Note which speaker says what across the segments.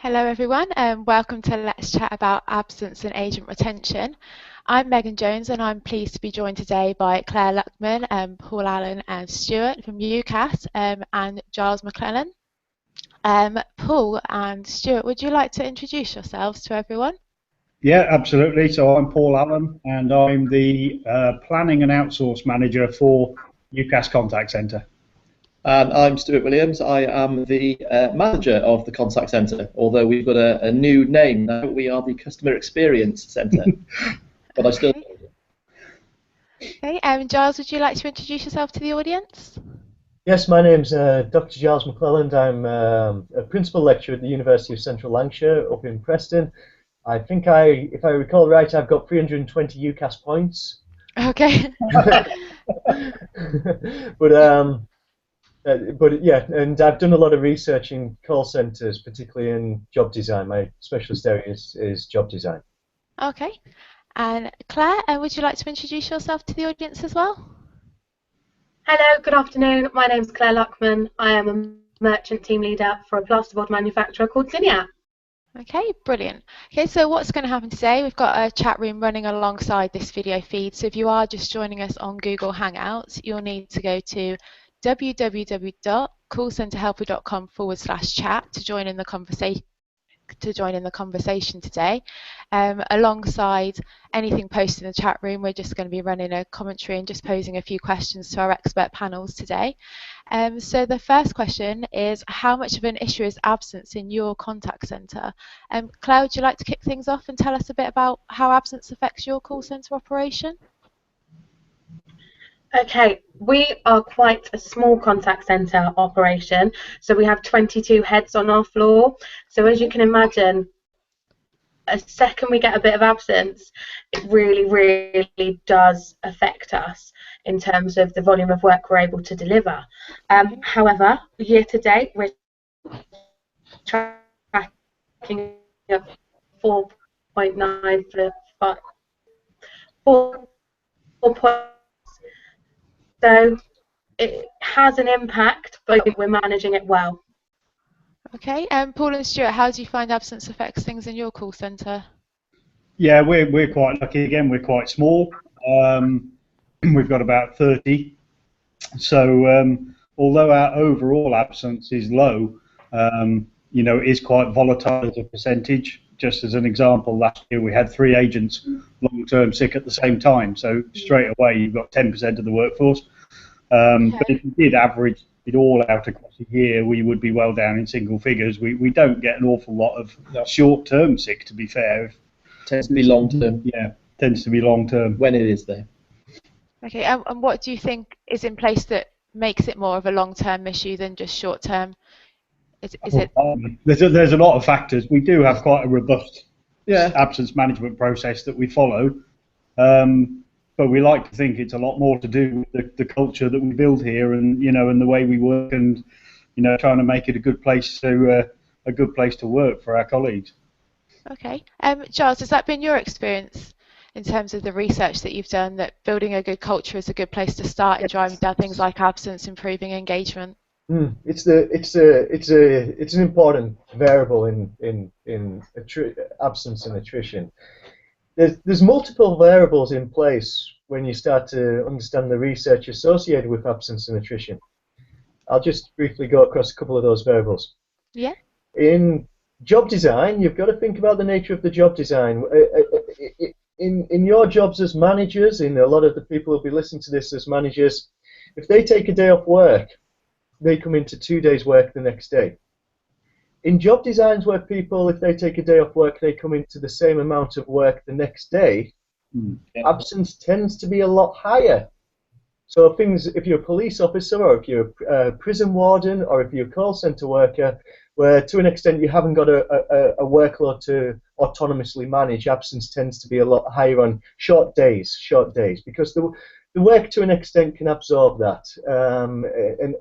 Speaker 1: Hello everyone, and welcome to Let's Chat about Absence and Agent Retention. I'm Megan Jones and I'm pleased to be joined today by Claire Luckman, Paul Allen and Stuart from UCAS and Giles McClellan. Paul and Stuart, would you like to introduce yourselves to everyone?
Speaker 2: Yeah, absolutely. So I'm Paul Allen and I'm the Planning and Outsource Manager for UCAS Contact Centre.
Speaker 3: And I'm Stuart Williams. I am the manager of the contact centre, although we've got a new name now. We are the Customer Experience Centre. But I still.
Speaker 1: Okay, Giles, would you like to introduce yourself to the audience?
Speaker 4: Yes, my name's Dr. Giles McClelland. I'm a principal lecturer at the University of Central Lancashire up in Preston. I think if I recall right, I've got 320 UCAS points.
Speaker 1: Okay.
Speaker 4: But yeah, and I've done a lot of research in call centres, particularly in job design. My specialist area is job design.
Speaker 1: Okay. And Claire, would you like to introduce yourself to the audience as well?
Speaker 5: Hello, good afternoon. My name's Claire Luckman. I am a merchant team leader for a plasterboard manufacturer called Zinnia.
Speaker 1: Okay, brilliant. Okay, so what's going to happen today, we've got a chat room running alongside this video feed. So if you are just joining us on Google Hangouts, you'll need to go to www.callcenterhelper.com/chat to join in the conversation today. Alongside anything posted in the chat room, we're just going to be running a commentary and just posing a few questions to our expert panels today. So the first question is, how much of an issue is absence in your contact centre? Claire, would you like to kick things off and tell us a bit about how absence affects your call centre operation?
Speaker 5: Okay, we are quite a small contact centre operation, so we have 22 heads on our floor. So as you can imagine, a second we get a bit of absence, it really, really does affect us in terms of the volume of work we're able to deliver. However, year to date, we're tracking at 4.9 for 4 points. So it has an impact, but I think we're managing it well.
Speaker 1: Okay, Paul and Stuart, how do you find absence affects things in your call centre?
Speaker 2: Yeah, we're quite lucky. Again, we're quite small. We've got about 30. So although our overall absence is low, it is quite volatile as a percentage. Just as an example, last year we had 3 agents long-term sick at the same time. So straight away you've got 10% of the workforce. But if you did average it all out across a year, we would be well down in single figures. We don't get an awful lot of short-term sick, to be fair.
Speaker 3: Tends to be long-term.
Speaker 2: Yeah, tends to be long-term.
Speaker 3: When it is there.
Speaker 1: Okay, and what do you think is in place that makes it more of a long-term issue than just short-term? Is it?
Speaker 2: There's a lot of factors. We do have quite a robust absence management process that we follow. But we like to think it's a lot more to do with the culture that we build here, and and the way we work, and trying to make it a good place to work for our colleagues.
Speaker 1: Okay, Giles, has that been your experience in terms of the research that you've done, that building a good culture is a good place to start in driving down things like absence, improving engagement?
Speaker 4: It's an important variable in absence and attrition. There's multiple variables in place when you start to understand the research associated with absence and attrition. I'll just briefly go across a couple of those variables.
Speaker 1: Yeah.
Speaker 4: In job design, you've got to think about the nature of the job design. In your jobs as managers, in a lot of the people who'll be listening to this as managers, if they take a day off work, they come into 2 days work the next day. In job designs where people, if they take a day off work, they come into the same amount of work the next day, absence tends to be a lot higher. So if you're a police officer, or if you're a prison warden, or if you're a call centre worker, where to an extent you haven't got a workload to autonomously manage, absence tends to be a lot higher on short days, because the work to an extent can absorb that,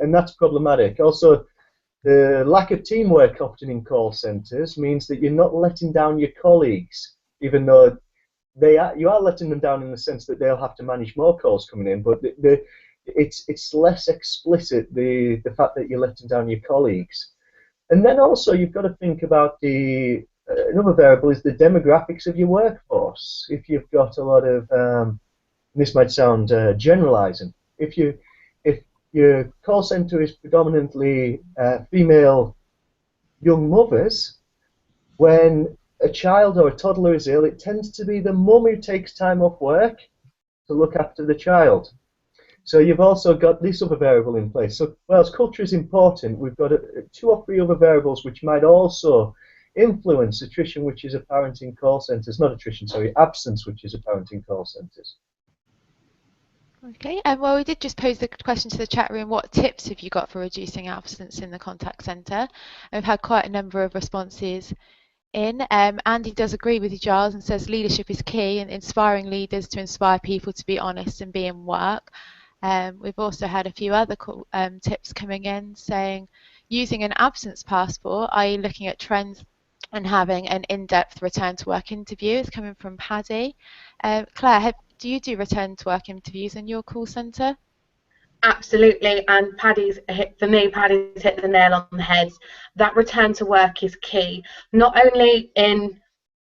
Speaker 4: and that's problematic. Also, the lack of teamwork often in call centres means that you're not letting down your colleagues, even though you are letting them down in the sense that they'll have to manage more calls coming in, but it's less explicit, the fact that you're letting down your colleagues. And then also you've got to think about another variable is the demographics of your workforce. If you've got a lot of, this might sound generalizing, if your call center is predominantly female young mothers, when a child or a toddler is ill, it tends to be the mum who takes time off work to look after the child. So you've also got this other variable in place. So whilst culture is important, we've got 2 or 3 other variables which might also influence attrition, which is apparent in call centres. Not attrition, sorry, absence, which is apparent in call centres.
Speaker 1: Okay, well, we did just pose the question to the chat room, what tips have you got for reducing absence in the contact centre? We've had quite a number of responses in. Andy does agree with you, Giles, and says leadership is key, and inspiring leaders to inspire people to be honest and be in work. We've also had a few other tips coming in saying using an absence passport, i.e. looking at trends and having an in-depth return to work interview, is coming from Paddy. Claire, do you do return to work interviews in your call centre?
Speaker 5: Absolutely, and Paddy's hit the nail on the head. That return to work is key, not only in,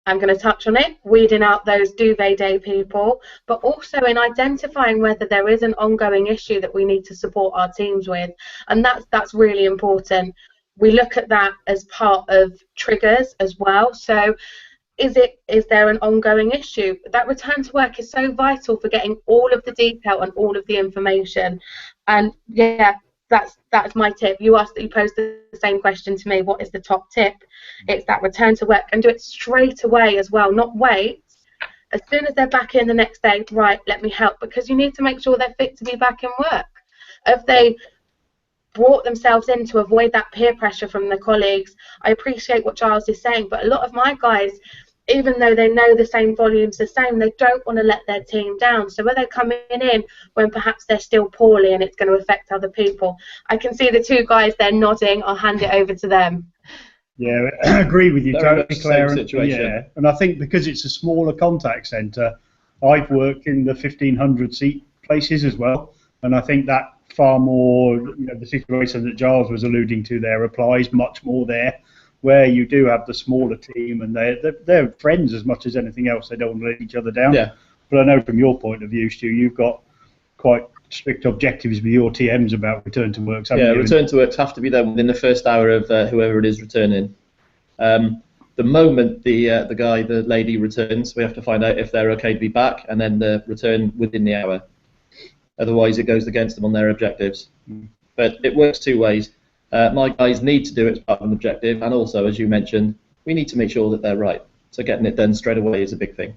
Speaker 5: I'm going to touch on it, weeding out those duvet day people, but also in identifying whether there is an ongoing issue that we need to support our teams with, and that's really important. We look at that as part of triggers as well. So is there an ongoing issue? That return to work is so vital for getting all of the detail and all of the information. And yeah, that's my tip. You posed the same question to me, what is the top tip? It's that return to work, and do it straight away as well, not wait. As soon as they're back in the next day, right, let me help, because you need to make sure they're fit to be back in work. If they brought themselves in to avoid that peer pressure from the colleagues, I appreciate what Giles is saying, but a lot of my guys, even though they know the same volumes the same, they don't want to let their team down. So when they're coming in when perhaps they're still poorly and it's going to affect other people, I can see the 2 guys there nodding. I'll hand it over to them.
Speaker 2: Yeah, I agree with you totally, Claire.
Speaker 3: Situation.
Speaker 2: Yeah, and I think because it's a smaller contact centre, I've worked in the 1,500 seat places as well, and I think that far more, the situation that Giles was alluding to there applies much more there, where you do have the smaller team and they're friends as much as anything else. They don't want to let each other down.
Speaker 3: Yeah.
Speaker 2: But I know from your point of view, Stu, you've got quite strict objectives with your TMs about return to work.
Speaker 3: Yeah, return to works have to be done within the first hour of whoever it is returning. The moment the lady returns, we have to find out if they're okay to be back, and then the return within the hour. Otherwise, it goes against them on their objectives. But it works 2 ways. My guys need to do it as part of an objective, and also, as you mentioned, we need to make sure that they're right. So getting it done straight away is a big thing.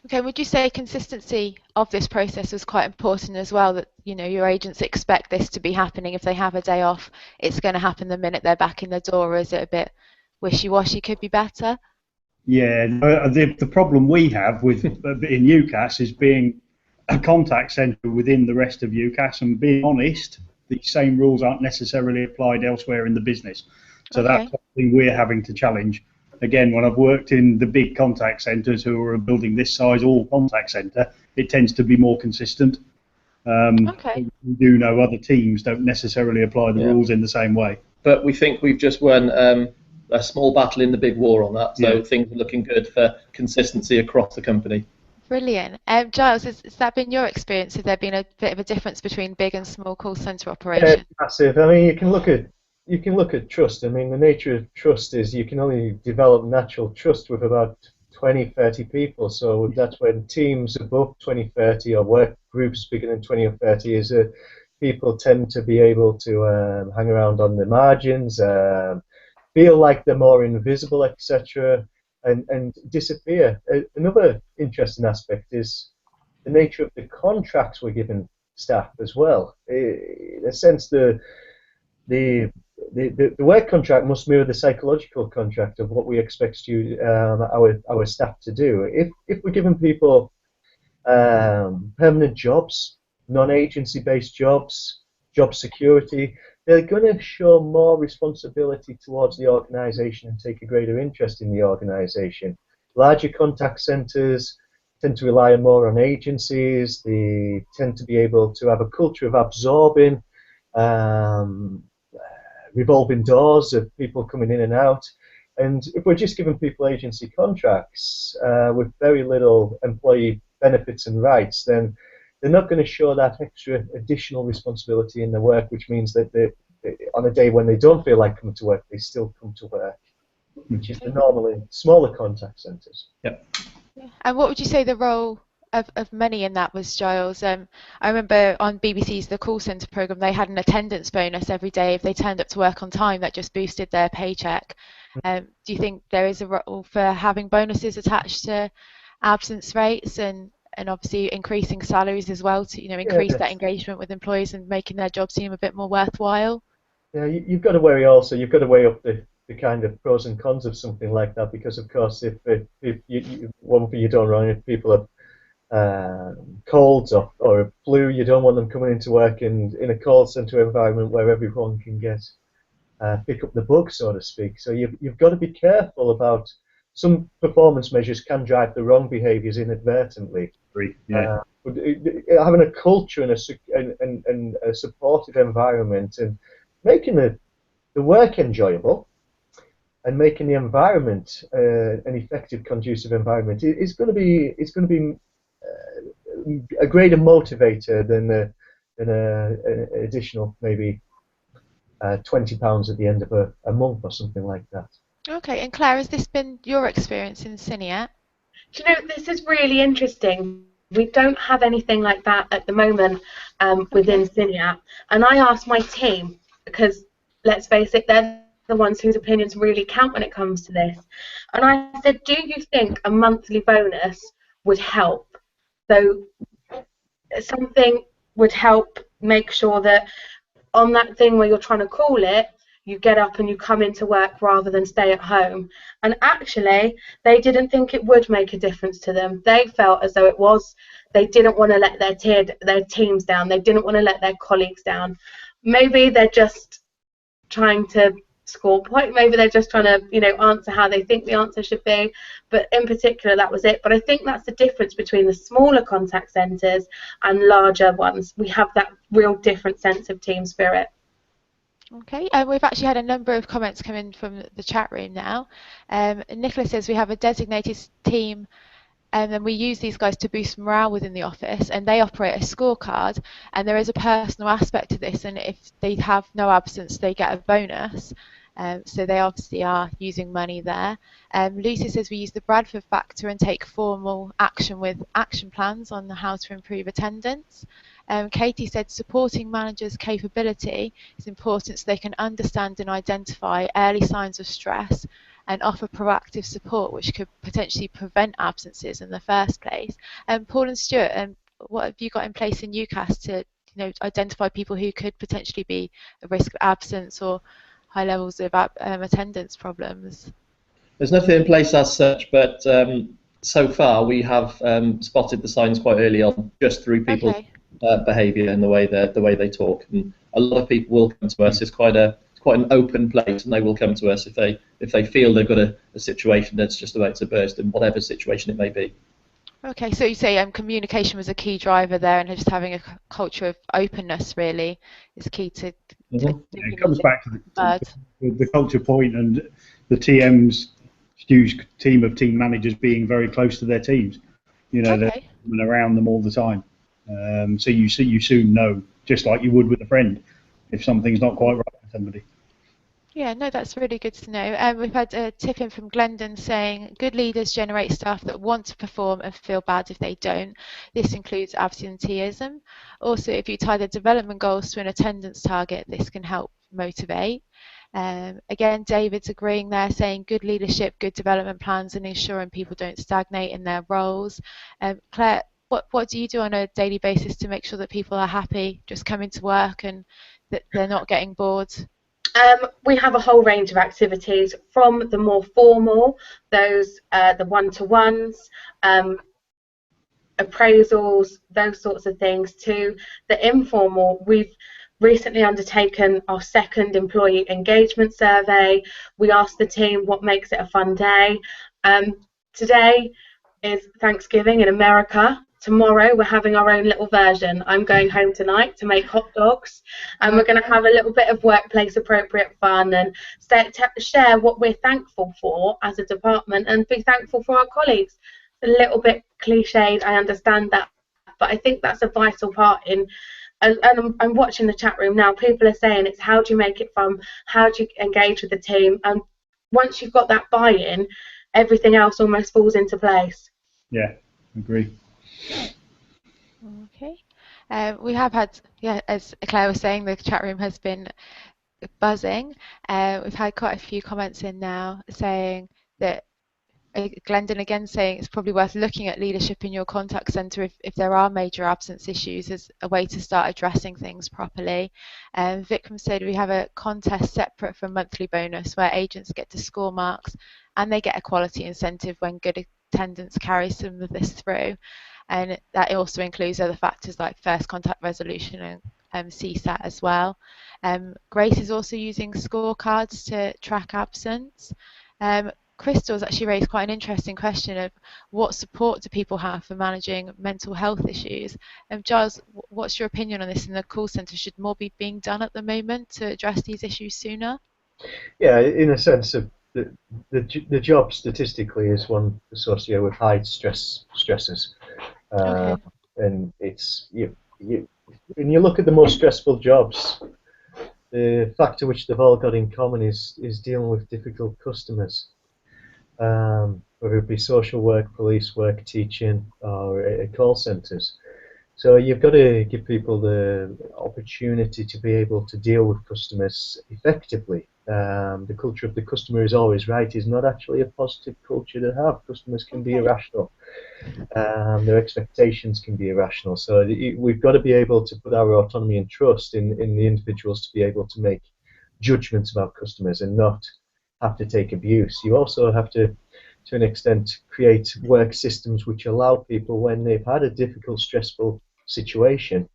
Speaker 1: Okay, would you say consistency of this process was quite important as well, that your agents expect this to be happening? If they have a day off, it's going to happen the minute they're back in the door, or is it a bit wishy-washy, could be better?
Speaker 2: Yeah, the problem we have with in UCAS is being a contact centre within the rest of UCAS, and being honest, the same rules aren't necessarily applied elsewhere in the business. So
Speaker 1: Okay.
Speaker 2: that's something we're having to challenge. Again, when I've worked in the big contact centres who are a building this size, all contact centre, it tends to be more consistent.
Speaker 1: Okay.
Speaker 2: We do know other teams don't necessarily apply the rules in the same way.
Speaker 3: But we think we've just won a small battle in the big war on that, so things are looking good for consistency across the company.
Speaker 1: Brilliant. Giles, has that been your experience? Has there been a bit of a difference between big and small call centre operation?
Speaker 4: Massive. I mean, you can look at trust. I mean, the nature of trust is you can only develop natural trust with about 20, 30 people. So that's when teams above 20, 30, or work groups bigger than 20 or 30 is people tend to be able to hang around on the margins, feel like they're more invisible, etc., and disappear. Another interesting aspect is the nature of the contracts we're giving staff as well. In a sense, the work contract must mirror the psychological contract of what we expect our staff to do. If we're giving people permanent jobs, non-agency based jobs, job security, they're going to show more responsibility towards the organisation and take a greater interest in the organisation. Larger contact centres tend to rely more on agencies. They tend to be able to have a culture of absorbing revolving doors of people coming in and out. And if we're just giving people agency contracts with very little employee benefits and rights, then they're not going to show that extra additional responsibility in their work, which means that on a day when they don't feel like coming to work, they still come to work, which is the normal in smaller contact centres.
Speaker 3: Yep.
Speaker 1: And what would you say the role of money in that was, Giles? I remember on BBC's The Call Centre programme, they had an attendance bonus every day if they turned up to work on time. That just boosted their paycheck. Do you think there is a role for having bonuses attached to absence rates and obviously increasing salaries as well to increase that engagement with employees and making their job seem a bit more worthwhile?
Speaker 4: Yeah, you've got to weigh also. You've got to weigh up the kind of pros and cons of something like that, because of course if one thing you don't want, if people have colds or a flu, you don't want them coming into work in a call centre environment where everyone can get pick up the bug, so to speak. So you've got to be careful about some performance measures can drive the wrong behaviours inadvertently.
Speaker 2: Yeah.
Speaker 4: Having a culture and a supportive environment and making the work enjoyable and making the environment an effective, conducive environment is going to be a greater motivator than an additional maybe £20 at the end of a month or something like that.
Speaker 1: Okay, and Claire, has this been your experience in Cineat?
Speaker 5: Do you know, this is really interesting. We don't have anything like that at the moment within Cineat. And I asked my team, because let's face it, they're the ones whose opinions really count when it comes to this. And I said, do you think a monthly bonus would help? So something would help make sure that on that thing where you're trying to call it, you get up and you come into work rather than stay at home. And actually, they didn't think it would make a difference to them. They felt as though it was, they didn't want to let their teams down. They didn't want to let their colleagues down. Maybe they're just trying to score a point. Maybe they're just trying to, answer how they think the answer should be. But in particular, that was it. But I think that's the difference between the smaller contact centres and larger ones. We have that real different sense of team spirit.
Speaker 1: Okay, we've actually had a number of comments come in from the chat room now. Nicola says we have a designated team and then we use these guys to boost morale within the office, and they operate a scorecard, and there is a personal aspect to this, and if they have no absence they get a bonus. So they obviously are using money there. Lucy says we use the Bradford factor and take formal action with action plans on how to improve attendance. Katie said supporting managers' capability is important so they can understand and identify early signs of stress and offer proactive support which could potentially prevent absences in the first place. Paul and Stuart, what have you got in place in UCAS to identify people who could potentially be at risk of absence or high levels of attendance problems?
Speaker 3: There's nothing in place as such, but so far we have spotted the signs quite early on, just through people's behaviour and the way they talk. And a lot of people will come to us. It's quite an open place, and they will come to us if they feel they've got a situation that's just about to burst, in whatever situation it may be.
Speaker 1: Okay, so you say communication was a key driver there, and just having a culture of openness really is key to.
Speaker 2: It comes back to the culture point and the TM's Stu's team of team managers being very close to their teams. They're around them all the time. So you soon know, just like you would with a friend, if something's not quite right with somebody.
Speaker 1: Yeah, no, that's really good to know. We've had a tip in from Glendon saying good leaders generate staff that want to perform and feel bad if they don't. This includes absenteeism. Also, if you tie the development goals to an attendance target, this can help motivate. Again, David's agreeing there, saying good leadership, good development plans, and ensuring people don't stagnate in their roles. Claire, what do you do on a daily basis to make sure that people are happy just coming to work and that they're not getting bored?
Speaker 5: We have a whole range of activities, from the more formal, those the one-to-ones, appraisals, those sorts of things, to the informal. We've recently undertaken our second employee engagement survey. We asked the team what makes it a fun day. Today is Thanksgiving in America, tomorrow we're having our own little version. I'm going home tonight to make hot dogs, and we're going to have a little bit of workplace appropriate fun and share what we're thankful for as a department and be thankful for our colleagues. A little bit cliched, I understand that, but I think that's a vital part in. And I'm watching the chat room now. People are saying it's how do you make it fun? How do you engage with the team? And once you've got that buy-in, everything else almost falls into place.
Speaker 2: Yeah, agree.
Speaker 1: Okay. We have had, yeah, as Claire was saying, the chat room has been buzzing. We've had quite a few comments in now saying that, Glendon again saying it's probably worth looking at leadership in your contact centre if there are major absence issues as a way to start addressing things properly. Vikram said we have a contest separate from monthly bonus where agents get to score marks and they get a quality incentive when good attendance carries some of this through. And that also includes other factors like first contact resolution and CSAT as well. Grace is also using scorecards to track absence. Crystal's actually raised quite an interesting question of what support do people have for managing mental health issues. Giles, what's your opinion on this in the call centre? Should more be being done at the moment to address these issues sooner?
Speaker 4: Yeah, in a sense of the job statistically is one associated with high stresses.
Speaker 1: Okay.
Speaker 4: And it's when you look at the most stressful jobs, the factor which they've all got in common is dealing with difficult customers, whether it be social work, police work, teaching, or call centres. So you've got to give people the opportunity to be able to deal with customers effectively. The culture of the customer is always right is not actually a positive culture to have. Customers can be irrational. Their expectations can be irrational. So we've got to be able to put our autonomy and trust in the individuals to be able to make judgments about customers and not have to take abuse. You also have to an extent, create work systems which allow people, when they've had a difficult, stressful situation,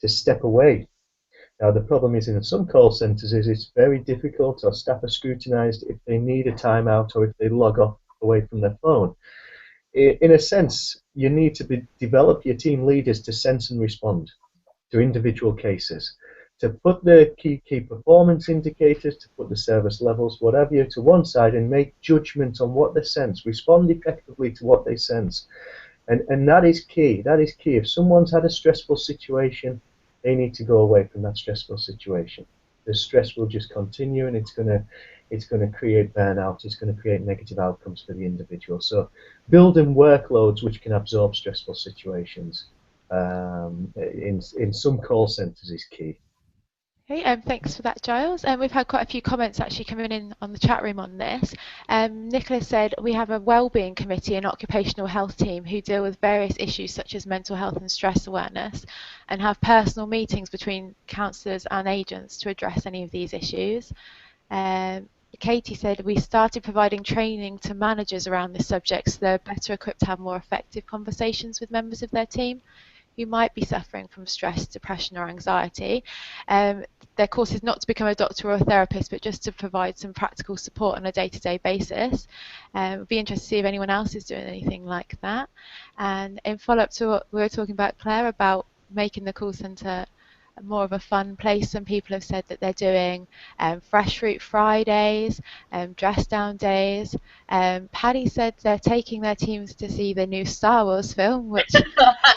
Speaker 4: to step away. Now, the problem is in some call centres is it's very difficult, or staff are scrutinised if they need a timeout or if they log off away from their phone. In a sense, you need to develop your team leaders to sense and respond to individual cases, to put the key performance indicators, to put the service levels, whatever you, to one side and make judgment on what they sense, respond effectively to what they sense. And that is key. That is key. If someone's had a stressful situation, they need to go away from that stressful situation. The stress will just continue, and it's going to create burnout. It's going to create negative outcomes for the individual. So building workloads which can absorb stressful situations in some call centres is key.
Speaker 1: Okay, thanks for that, Giles. We've had quite a few comments actually coming in on the chat room on this. Nicholas said we have a wellbeing committee and occupational health team who deal with various issues such as mental health and stress awareness, and have personal meetings between counsellors and agents to address any of these issues. Katie said we started providing training to managers around this subject so they're better equipped to have more effective conversations with members of their team who might be suffering from stress, depression or anxiety. Their course is not to become a doctor or a therapist, but just to provide some practical support on a day-to-day basis. It would be interesting to see if anyone else is doing anything like that. And in follow-up to what we were talking about, Claire, about making the call centre more of a fun place, some people have said that they're doing Fresh Fruit Fridays, dress down days. Paddy said they're taking their teams to see the new Star Wars film, which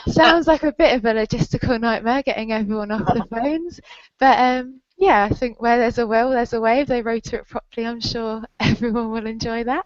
Speaker 1: sounds like a bit of a logistical nightmare, getting everyone off the phones. But yeah, I think where there's a will, there's a way. If they rotor it properly, I'm sure everyone will enjoy that.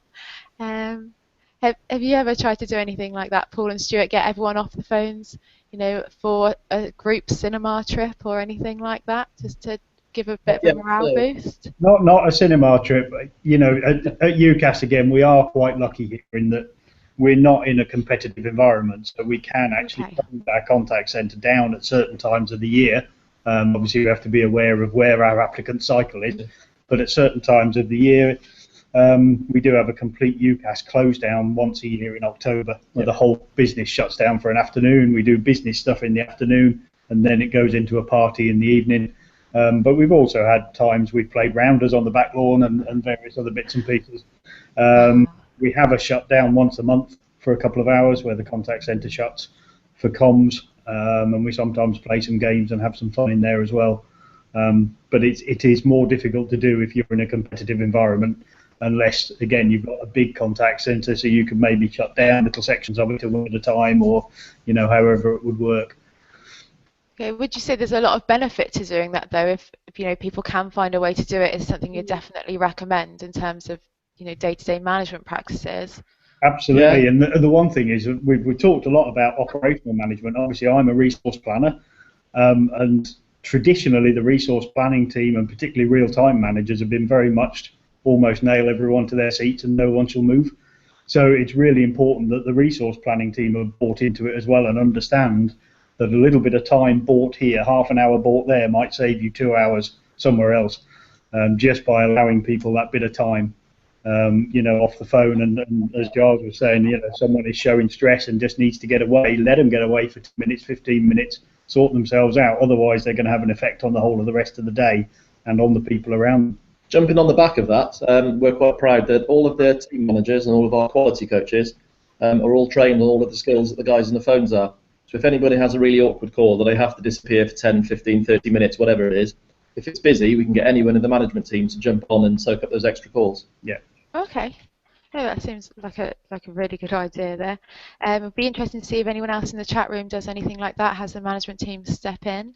Speaker 1: Have you ever tried to do anything like that, Paul and Stuart, get everyone off the phones, you know, for a group cinema trip or anything like that, just to give a bit of a morale boost?
Speaker 2: Not a cinema trip. You know, at UCAS again, we are quite lucky here in that we're not in a competitive environment, so we can actually close our contact centre down at certain times of the year. Obviously, we have to be aware of where our applicant cycle is, but at certain times of the year, we do have a complete UCAS close down once a year in October, where the whole business shuts down for an afternoon. We do business stuff in the afternoon, and then it goes into a party in the evening. But we've also had times we've played rounders on the back lawn and various other bits and pieces. We have a shutdown once a month for a couple of hours where the contact centre shuts. for comms, and we sometimes play some games and have some fun in there as well. But it is more difficult to do if you're in a competitive environment, unless, again, you've got a big contact centre, so you can maybe shut down little sections of it at a time, or however it would work.
Speaker 1: Okay, would you say there's a lot of benefit to doing that though? If people can find a way to do it, is something you definitely recommend in terms of day-to-day management practices?
Speaker 2: Absolutely,
Speaker 3: Yeah.
Speaker 2: and the one thing is we've talked a lot about operational management. Obviously, I'm a resource planner, and traditionally the resource planning team, and particularly real-time managers, have been very much almost nail everyone to their seats and no one shall move. So it's really important that the resource planning team have bought into it as well and understand that a little bit of time bought here, half an hour bought there, might save you 2 hours somewhere else, just by allowing people that bit of time, off the phone. And as Giles was saying, someone is showing stress and just needs to get away, let them get away for 2 minutes, 15 minutes, sort themselves out. Otherwise, they're going to have an effect on the whole of the rest of the day and on the people around them.
Speaker 3: Jumping on the back of that, we're quite proud that all of the team managers and all of our quality coaches are all trained on all of the skills that the guys on the phones are. So if anybody has a really awkward call that they have to disappear for 10, 15, 30 minutes, whatever it is, if it's busy, we can get anyone in the management team to jump on and soak up those extra calls.
Speaker 2: Yeah.
Speaker 1: Okay. No, that seems like a really good idea there. It'd be interesting to see if anyone else in the chat room does anything like that, has the management team step in.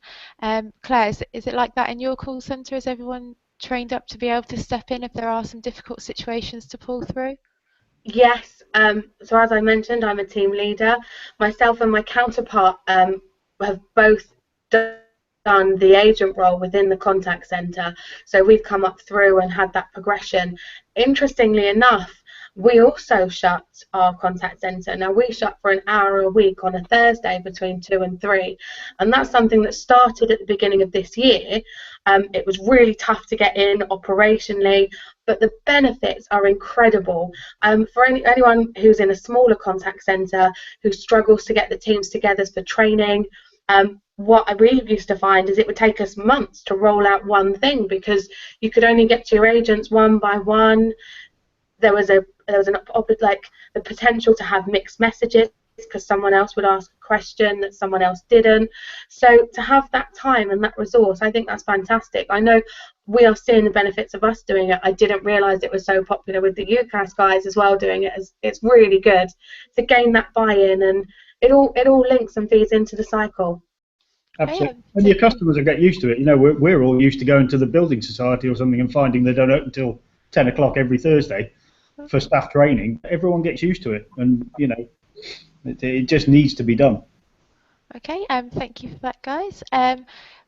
Speaker 1: Claire, is it like that in your call centre? Is everyone trained up to be able to step in if there are some difficult situations to pull through?
Speaker 5: Yes, so as I mentioned, I'm a team leader. Myself and my counterpart have both done the agent role within the contact centre, so we've come up through and had that progression. Interestingly enough, we also shut our contact centre. Now, we shut for an hour a week on a Thursday between 2 and 3, and that's something that started at the beginning of this year. It was really tough to get in operationally, but the benefits are incredible. For anyone who's in a smaller contact centre who struggles to get the teams together for training, what we used to find is it would take us months to roll out one thing because you could only get to your agents one by one. There was the potential to have mixed messages because someone else would ask a question that someone else didn't. So to have that time and that resource, I think that's fantastic. I know we are seeing the benefits of us doing it. I didn't realise it was so popular with the UCAS guys as well doing it. It's really good to gain that buy-in, and it all links and feeds into the cycle.
Speaker 2: Absolutely. And your customers will get used to it. We're all used to going to the building society or something and finding they don't open until 10 o'clock every Thursday for staff training. Everyone gets used to it, and it just needs to be done.
Speaker 1: Okay, thank you for that, guys.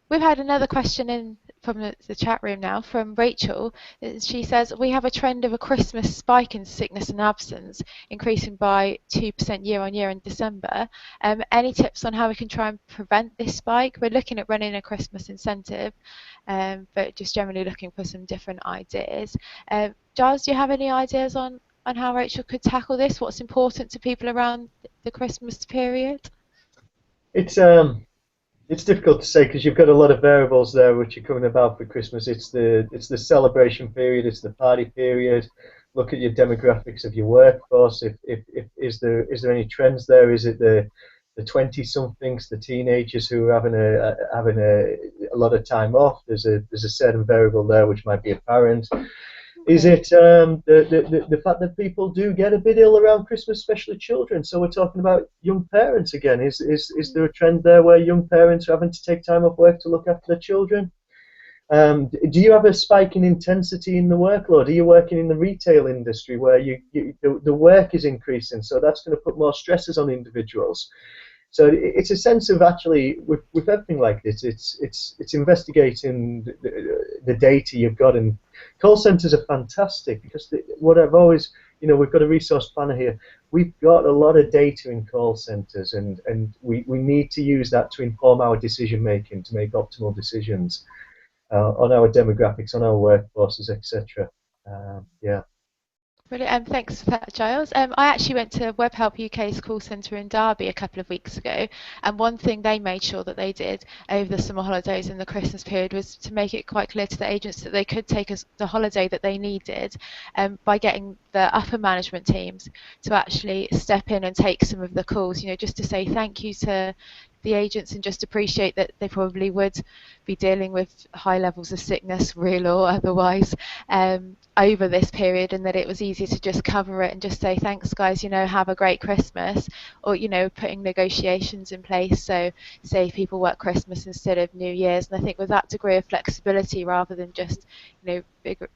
Speaker 1: We've had another question in from the chat room now from Rachel. She says, we have a trend of a Christmas spike in sickness and absence, increasing by 2% year on year in December. Any tips on how we can try and prevent this spike? We're looking at running a Christmas incentive, but just generally looking for some different ideas. Giles, do you have any ideas on how Rachel could tackle this? What's important to people around the Christmas period?
Speaker 4: It's difficult to say because you've got a lot of variables there which are coming about for Christmas. It's the celebration period, it's the party period. Look at your demographics of your workforce. If is there any trends there? Is it the 20-somethings, the teenagers who are having a lot of time off? There's a certain variable there which might be apparent. Is it the fact that people do get a bit ill around Christmas, especially children? So we're talking about young parents again. Is there a trend there where young parents are having to take time off work to look after their children? Do you have a spike in intensity in the workload? Are you working in the retail industry where the work is increasing, so that's going to put more stresses on individuals? So it's a sense of actually with everything like this, it's investigating the data you've got, and call centres are fantastic because what I've always, we've got a resource planner here. We've got a lot of data in call centres, and we need to use that to inform our decision making, to make optimal decisions on our demographics, on our workforces, etc. Yeah.
Speaker 1: Brilliant. Thanks for that, Giles. I actually went to WebHelp UK's call centre in Derby a couple of weeks ago, and one thing they made sure that they did over the summer holidays and the Christmas period was to make it quite clear to the agents that they could take the holiday that they needed, by getting the upper management teams to actually step in and take some of the calls, just to say thank you to the agents and just appreciate that they probably would be dealing with high levels of sickness, real or otherwise, over this period, and that it was easier to just cover it and just say thanks guys, have a great Christmas, or putting negotiations in place, so say people work Christmas instead of New Year's. And I think with that degree of flexibility, rather than just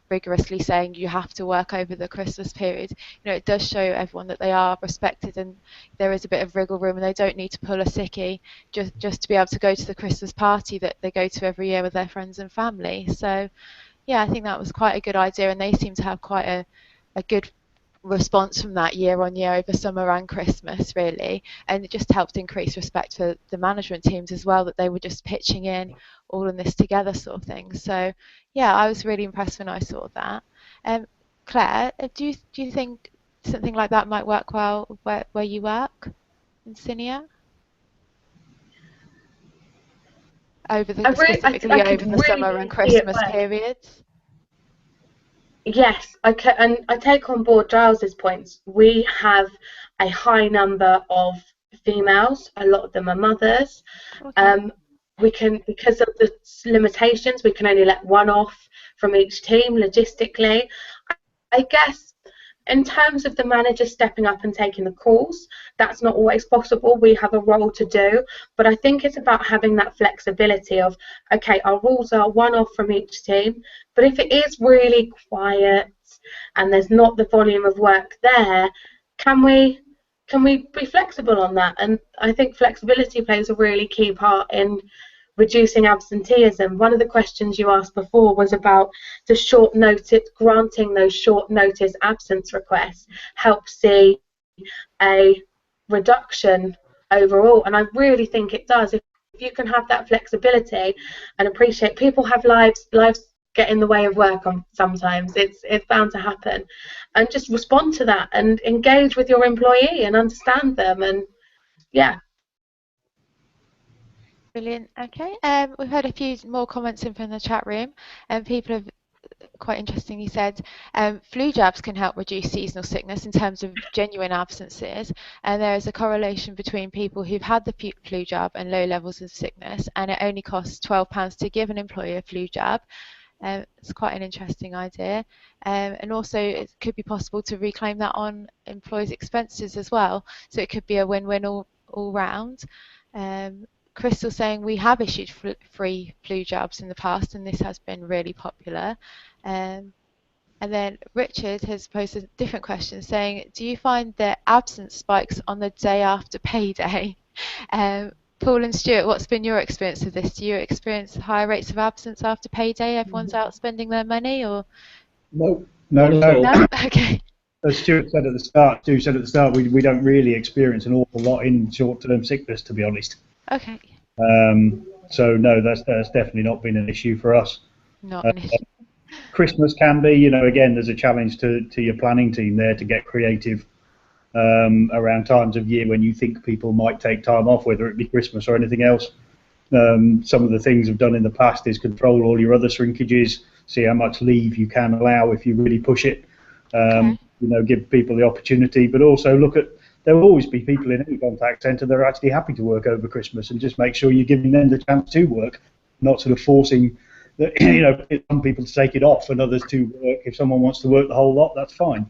Speaker 1: rigorously saying you have to work over the Christmas period, it does show everyone that they are respected and there is a bit of wriggle room, and they don't need to pull a sickie just to be able to go to the Christmas party that they go to every year with their friends and family. So yeah, I think that was quite a good idea, and they seem to have quite a good response from that year on year over summer and Christmas, really. And it just helped increase respect for the management teams as well, that they were just pitching in all in this together sort of thing. So yeah, I was really impressed when I saw that. Claire, do you think something like that might work well where you work in Cinia? Specifically over the summer and Christmas periods?
Speaker 5: Yes, and I take on board Giles's points. We have a high number of females. A lot of them are mothers.
Speaker 1: Okay.
Speaker 5: We can, because of the limitations, we can only let one off from each team logistically. I guess in terms of the manager stepping up and taking the calls, that's not always possible. We have a role to do, but I think it's about having that flexibility of, okay, our rules are one off from each team, but if it is really quiet and there's not the volume of work there, can we be flexible on that? And I think flexibility plays a really key part in reducing absenteeism. One of the questions you asked before was about granting those short notice absence requests help see a reduction overall, and I really think it does. If you can have that flexibility and appreciate people have lives get in the way of work sometimes, it's bound to happen, and just respond to that and engage with your employee and understand them. And yeah.
Speaker 1: Brilliant. Okay. We've had a few more comments in from the chat room, and people have quite interestingly said flu jabs can help reduce seasonal sickness in terms of genuine absences, and there is a correlation between people who've had the flu jab and low levels of sickness, and it only costs £12 to give an employee a flu jab. It's quite an interesting idea, and also it could be possible to reclaim that on employees' expenses as well, so it could be a win-win all round. Crystal saying we have issued free flu jabs in the past, and this has been really popular. And then Richard has posed a different question saying, do you find that absence spikes on the day after payday? Paul and Stuart, what's been your experience of this? Do you experience higher rates of absence after payday? Everyone's out spending their money, or?
Speaker 2: No.
Speaker 1: Okay.
Speaker 2: As Stuart said at the start, we don't really experience an awful lot in short-term sickness, to be honest.
Speaker 1: Okay.
Speaker 2: So no, that's definitely not been an issue for us.
Speaker 1: Not an issue.
Speaker 2: Christmas can be, again, there's a challenge to your planning team there to get creative around times of year when you think people might take time off, whether it be Christmas or anything else. Some of the things I've done in the past is control all your other shrinkages, see how much leave you can allow if you really push it.
Speaker 1: Okay.
Speaker 2: Give people the opportunity, but also look at, there will always be people in any contact centre that are actually happy to work over Christmas, and just make sure you're giving them the chance to work, not sort of forcing some people to take it off and others to work. If someone wants to work the whole lot, that's fine.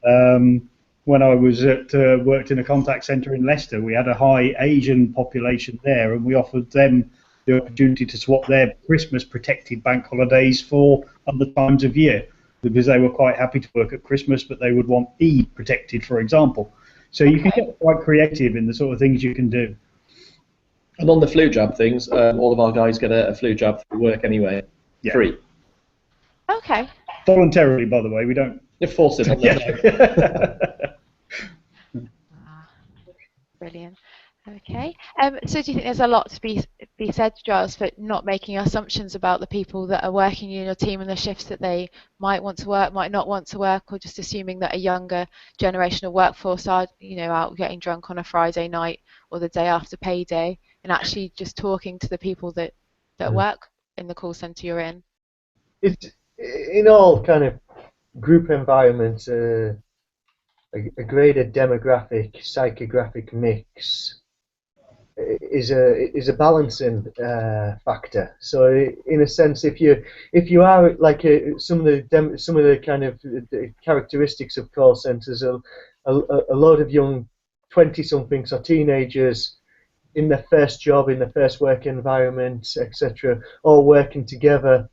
Speaker 2: When I was worked in a contact centre in Leicester, we had a high Asian population there, and we offered them the opportunity to swap their Christmas protected bank holidays for other times of year, because they were quite happy to work at Christmas, but they would want Eid protected, for example. So you can get quite creative in the sort of things you can do.
Speaker 3: And on the flu jab things, all of our guys get a flu jab for work anyway, free.
Speaker 1: Okay.
Speaker 2: Voluntarily, by the way, we don't
Speaker 3: force it on them.
Speaker 1: Brilliant. Okay. So do you think there's a lot to be said, Giles, for not making assumptions about the people that are working in your team and the shifts that they might want to work, might not want to work, or just assuming that a younger generational workforce are, out getting drunk on a Friday night or the day after payday, and actually just talking to the people that work in the call centre you're in?
Speaker 4: It's in all kind of group environments, a greater demographic, psychographic mix is a balancing factor. So in a sense, if you are like some of the kind of characteristics of call centres, a lot of young 20-somethings or teenagers in their first job, in their first work environment, etc., all working together,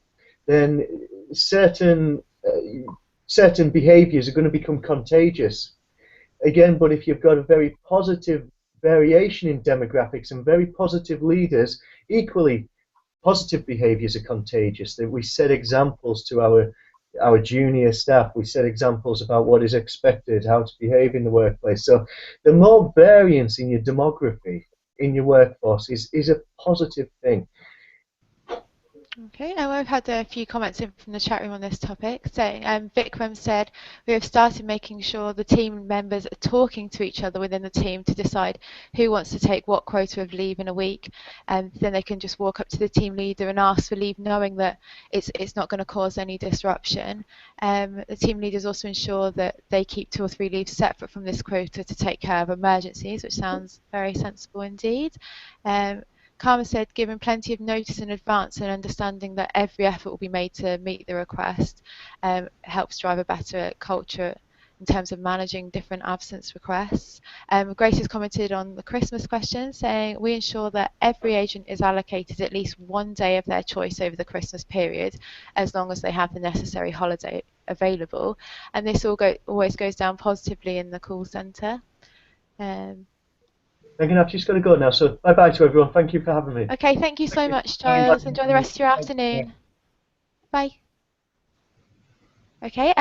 Speaker 4: then certain behaviours are going to become contagious. Again, but if you've got a very positive variation in demographics and very positive leaders, equally positive behaviours are contagious. That we set examples to our junior staff. We set examples about what is expected, how to behave in the workplace. So the more variance in your demography in your workforce is a positive thing.
Speaker 1: Okay, and we've had a few comments in from the chat room on this topic. So Vikram said, we have started making sure the team members are talking to each other within the team to decide who wants to take what quota of leave in a week, and then they can just walk up to the team leader and ask for leave, knowing that it's not going to cause any disruption. The team leaders also ensure that they keep 2 or 3 leaves separate from this quota to take care of emergencies, which sounds very sensible indeed. Karma said, given plenty of notice in advance and understanding that every effort will be made to meet the request, helps drive a better culture in terms of managing different absence requests. Grace has commented on the Christmas question, saying, we ensure that every agent is allocated at least one day of their choice over the Christmas period, as long as they have the necessary holiday available. And this always goes down positively in the call centre.
Speaker 4: Megan, I've just got to go now, so bye-bye to everyone. Thank you for having me.
Speaker 1: Okay, thank you so much, Giles. Enjoy the rest of your afternoon. Bye. Okay,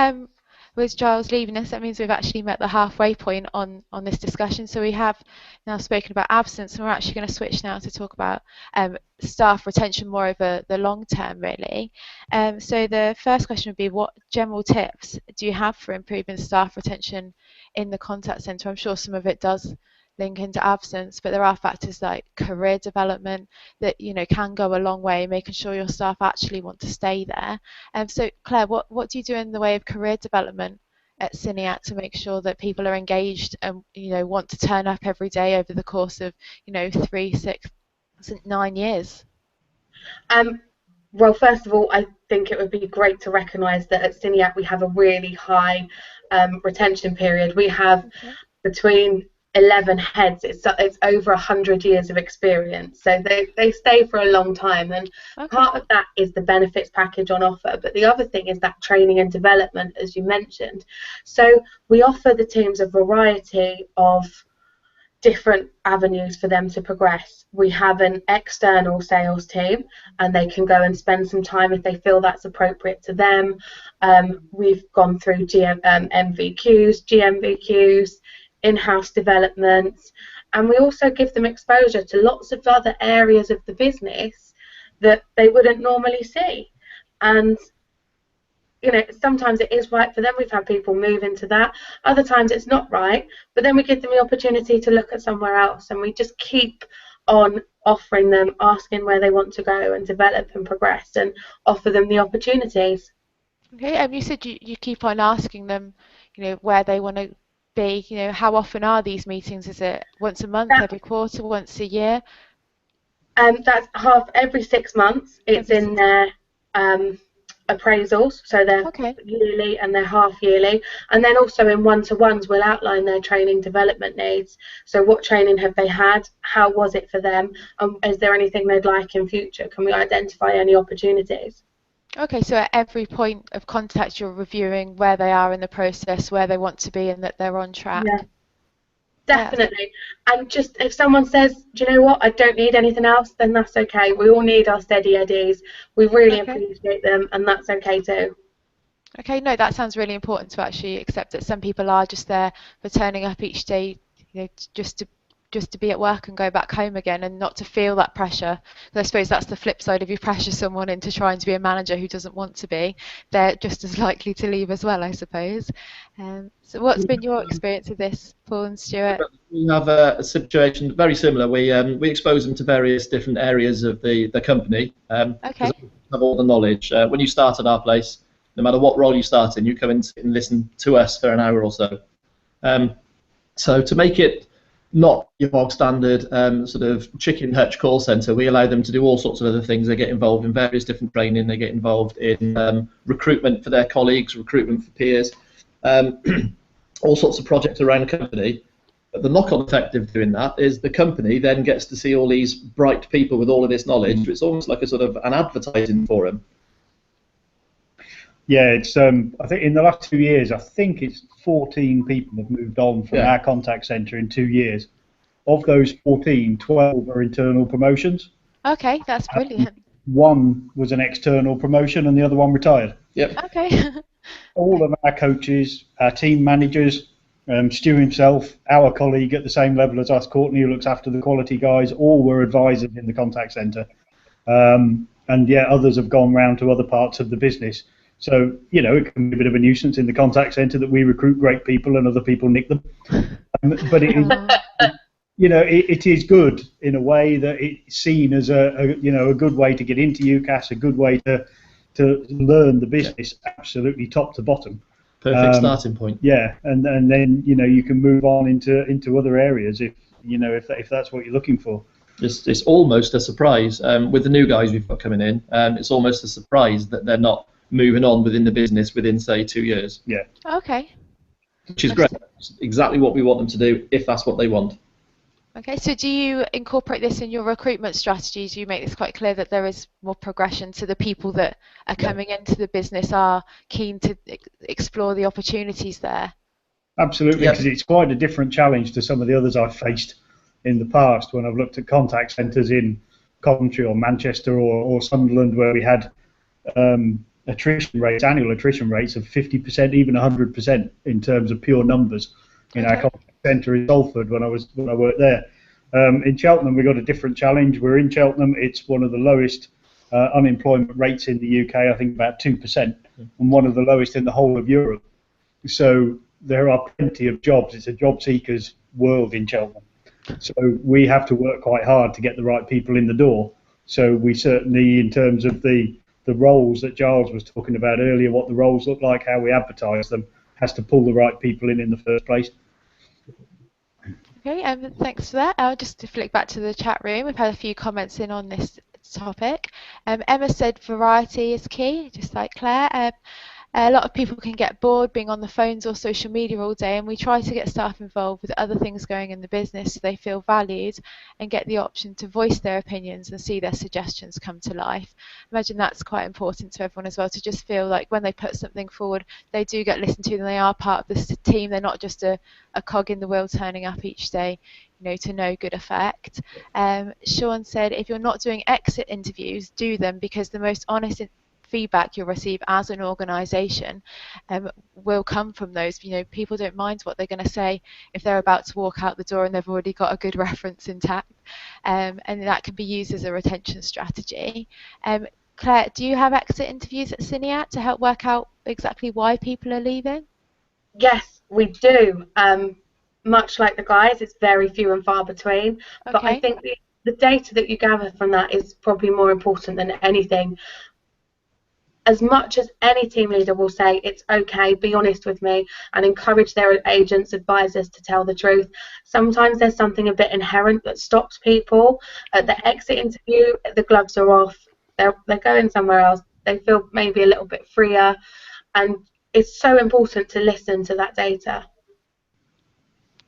Speaker 1: with Giles leaving us, that means we've actually met the halfway point on this discussion. So we have now spoken about absence, and we're actually going to switch now to talk about staff retention more over the long term, really. So the first question would be, what general tips do you have for improving staff retention in the contact centre? I'm sure some of it does link into absence, but there are factors like career development that can go a long way in making sure your staff actually want to stay there. So Claire, what do you do in the way of career development at Cineat to make sure that people are engaged and want to turn up every day over the course of 3, 6, 9 years?
Speaker 5: Well, first of all, I think it would be great to recognise that at Cineat we have a really high retention period. We have between 11 heads, it's over 100 years of experience, so they stay for a long time, and part of that is the benefits package on offer, but the other thing is that training and development, as you mentioned. So we offer the teams a variety of different avenues for them to progress. We have an external sales team, and they can go and spend some time if they feel that's appropriate to them. We've gone through MVQs, GMVQs, in-house developments, and we also give them exposure to lots of other areas of the business that they wouldn't normally see. And sometimes it is right for them. We've had people move into that. Other times it's not right, but then we give them the opportunity to look at somewhere else, and we just keep on offering them, asking where they want to go and develop and progress, and offer them the opportunities.
Speaker 1: Okay, you said you keep on asking them, where they want to be. How often are these meetings? Is it once a month, every quarter, once a year?
Speaker 5: That's every 6 months. It's in their appraisals, so they're yearly and they're half yearly, and then also in one-to-ones we'll outline their training development needs. So what training have they had, how was it for them, is there anything they'd like in future, can we identify any opportunities?
Speaker 1: Okay, so at every point of contact you're reviewing where they are in the process, where they want to be, and that they're on track.
Speaker 5: Yeah, definitely. And just if someone says, do you know what, I don't need anything else, then that's okay. We all need our steady eddies. We really appreciate them, and that's okay too.
Speaker 1: Okay, no, that sounds really important to actually accept that some people are just there for turning up each day, just to just to be at work and go back home again and not to feel that pressure. 'Cause I suppose that's the flip side. If you pressure someone into trying to be a manager who doesn't want to be, they're just as likely to leave as well, I suppose. So what's been your experience of this, Paul and Stuart?
Speaker 3: We have a situation very similar. We expose them to various different areas of the company because
Speaker 1: Okay.
Speaker 3: we have all the knowledge. When you start at our place, no matter what role you start in, you come in and listen to us for an hour or so. So to make it not your bog standard sort of chicken hutch call centre, we allow them to do all sorts of other things. They get involved in various different training. They get involved in recruitment for their colleagues, recruitment for peers, all sorts of projects around the company. But the knock-on effect of doing that is the company then gets to see all these bright people with all of this knowledge. It's almost like a sort of an advertising forum.
Speaker 2: Yeah, it's I think in the last 2 years, I think it's 14 people have moved on from our contact centre in 2 years. Of those 14, 12 are internal promotions.
Speaker 1: Okay, that's brilliant.
Speaker 2: One was an external promotion and the other one retired.
Speaker 3: Yep.
Speaker 1: Okay.
Speaker 2: All of our coaches, our team managers, Stu himself, our colleague at the same level as us, Courtney, who looks after the quality guys, all were advisors in the contact centre. And yeah, others have gone round to other parts of the business. So, you know, it can be a bit of a nuisance in the contact centre that we recruit great people and other people nick them. But it is, you know, it is good in a way that it's seen as a good way to get into UCAS, a good way to learn the business absolutely top to bottom.
Speaker 3: Perfect starting point.
Speaker 2: Yeah, and then, you know, you can move on into other areas if that's what you're looking for.
Speaker 3: It's almost a surprise with the new guys we've got coming in. It's almost a surprise that they're not moving on within the business within, say, 2 years.
Speaker 2: Yeah.
Speaker 1: Okay.
Speaker 3: Which is great. It's exactly what we want them to do if that's what they want.
Speaker 1: Okay, so do you incorporate this in your recruitment strategies? Do you make this quite clear that there is more progression to the people that are coming into the business are keen to explore the opportunities there?
Speaker 2: Absolutely, because it's quite a different challenge to some of the others I've faced in the past when I've looked at contact centres in Coventry or Manchester or Sunderland, where we had annual attrition rates of 50%, even 100% in terms of pure numbers in our contact centre in Salford when I worked there. In Cheltenham, we've got a different challenge. We're in Cheltenham. It's one of the lowest unemployment rates in the UK, I think about 2%, and one of the lowest in the whole of Europe. So there are plenty of jobs. It's a job seekers world in Cheltenham. So we have to work quite hard to get the right people in the door. So we certainly, in terms of the roles that Giles was talking about earlier, what the roles look like, how we advertise them, has to pull the right people in the first place.
Speaker 1: Okay, thanks for that. I'll just to flick back to the chat room. We've had a few comments in on this topic. Emma said variety is key, just like Claire. A lot of people can get bored being on the phones or social media all day, and we try to get staff involved with other things going in the business so they feel valued and get the option to voice their opinions and see their suggestions come to life. Imagine that's quite important to everyone as well, to just feel like when they put something forward, they do get listened to and they are part of this team. They're not just a cog in the wheel turning up each day, you know, to no good effect. Sean said, if you're not doing exit interviews, do them, because the most honest feedback you'll receive as an organisation will come from those. You know, people don't mind what they're going to say if they're about to walk out the door and they've already got a good reference intact, and that can be used as a retention strategy. Claire, do you have exit interviews at Cineat to help work out exactly why people are leaving?
Speaker 5: Yes, we do. Much like the guys, it's very few and far between.
Speaker 1: Okay.
Speaker 5: But I think the data that you gather from that is probably more important than anything. As much as any team leader will say, it's okay, be honest with me, and encourage their agents, advisors to tell the truth, sometimes there's something a bit inherent that stops people. At the exit interview, the gloves are off, they're going somewhere else, they feel maybe a little bit freer, and it's so important to listen to that data.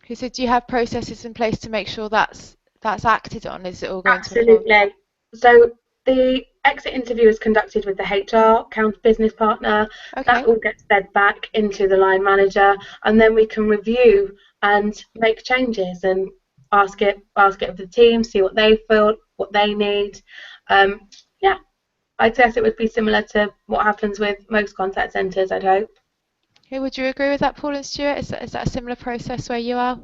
Speaker 1: Okay, so do you have processes in place to make sure that's acted on? Is it all going
Speaker 5: Absolutely. So the exit interview is conducted with the HR, counter business partner.
Speaker 1: Okay.
Speaker 5: That all gets fed back into the line manager, and then we can review and make changes and ask it of the team, see what they feel, what they need. Yeah, I guess it would be similar to what happens with most contact centres, I'd hope.
Speaker 1: Okay, would you agree with that, Paul and Stuart? Is that a similar process where you are?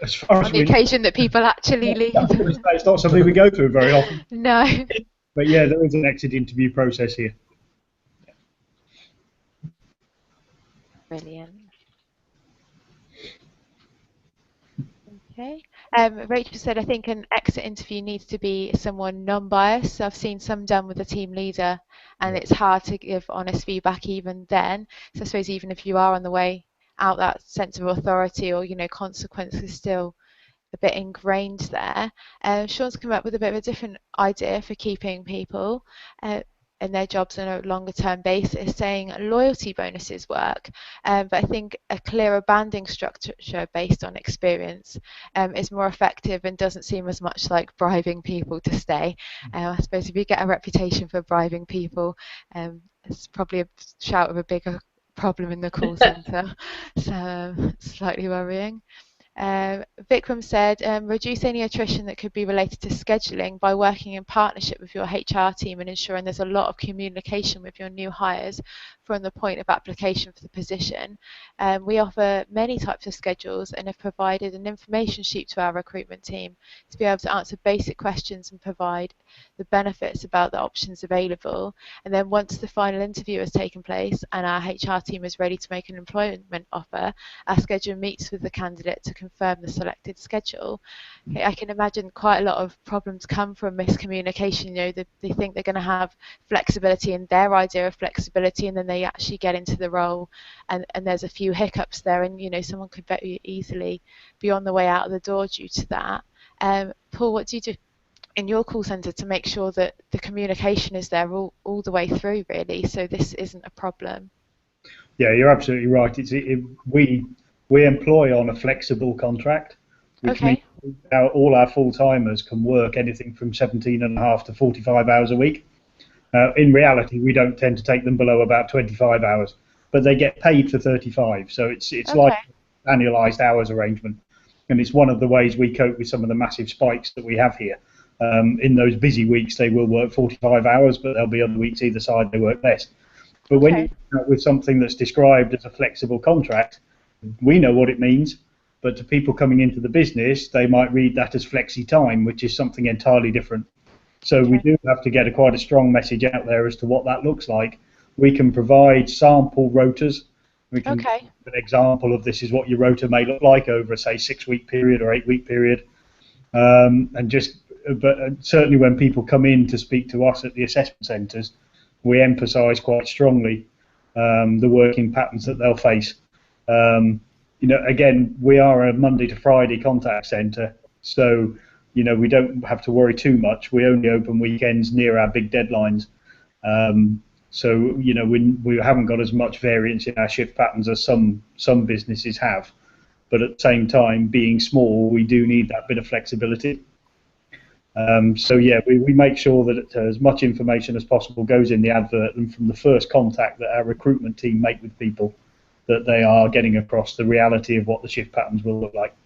Speaker 2: as far
Speaker 1: on
Speaker 2: as
Speaker 1: the
Speaker 2: we know,
Speaker 1: occasion that people actually leave.
Speaker 2: it's not something we go through very often.
Speaker 1: No.
Speaker 2: But yeah, there is an exit interview process here.
Speaker 1: Brilliant. Okay. Rachel said, I think an exit interview needs to be someone non-biased. So I've seen some done with a team leader, and it's hard to give honest feedback even then. So I suppose even if you are on the way out, that sense of authority or, consequence is still a bit ingrained there. Sean's come up with a bit of a different idea for keeping people in their jobs on a longer term basis, saying loyalty bonuses work, but I think a clearer banding structure based on experience is more effective and doesn't seem as much like bribing people to stay. I suppose if you get a reputation for bribing people, it's probably a shout of a bigger problem in the call centre, so slightly worrying. Vikram said, reduce any attrition that could be related to scheduling by working in partnership with your HR team and ensuring there's a lot of communication with your new hires from the point of application for the position. We offer many types of schedules and have provided an information sheet to our recruitment team to be able to answer basic questions and provide the benefits about the options available. And then once the final interview has taken place and our HR team is ready to make an employment offer, our schedule meets with the candidate to confirm the selected schedule. Okay, I can imagine quite a lot of problems come from miscommunication. They think they're going to have flexibility in their idea of flexibility, and then they actually get into the role, and there's a few hiccups there, and someone could very easily be on the way out of the door due to that. Paul, what do you do in your call centre to make sure that the communication is there all the way through, really, so this isn't a problem?
Speaker 2: Yeah, you're absolutely right. We employ on a flexible contract, which means all our full-timers can work anything from 17.5 to 45 hours a week. In reality, we don't tend to take them below about 25 hours, but they get paid for 35, so it's like an annualized hours arrangement, and it's one of the ways we cope with some of the massive spikes that we have here. In those busy weeks, they will work 45 hours, but there'll be other weeks either side they work less. But when you come up with something that's described as a flexible contract, we know what it means, but to people coming into the business, they might read that as flexi time, which is something entirely different. So we do have to get quite a strong message out there as to what that looks like. We can provide sample rotas. We can give an example of this is what your rota may look like over a, say, 6-week period or 8-week period. But certainly when people come in to speak to us at the assessment centres, we emphasise quite strongly the working patterns that they'll face. Again, we are a Monday to Friday contact centre, so we don't have to worry too much. We only open weekends near our big deadlines, so we haven't got as much variance in our shift patterns as some businesses have. But at the same time, being small, we do need that bit of flexibility. So yeah, we make sure that as much information as possible goes in the advert, and from the first contact that our recruitment team make with people, that they are getting across the reality of what the shift patterns will look like.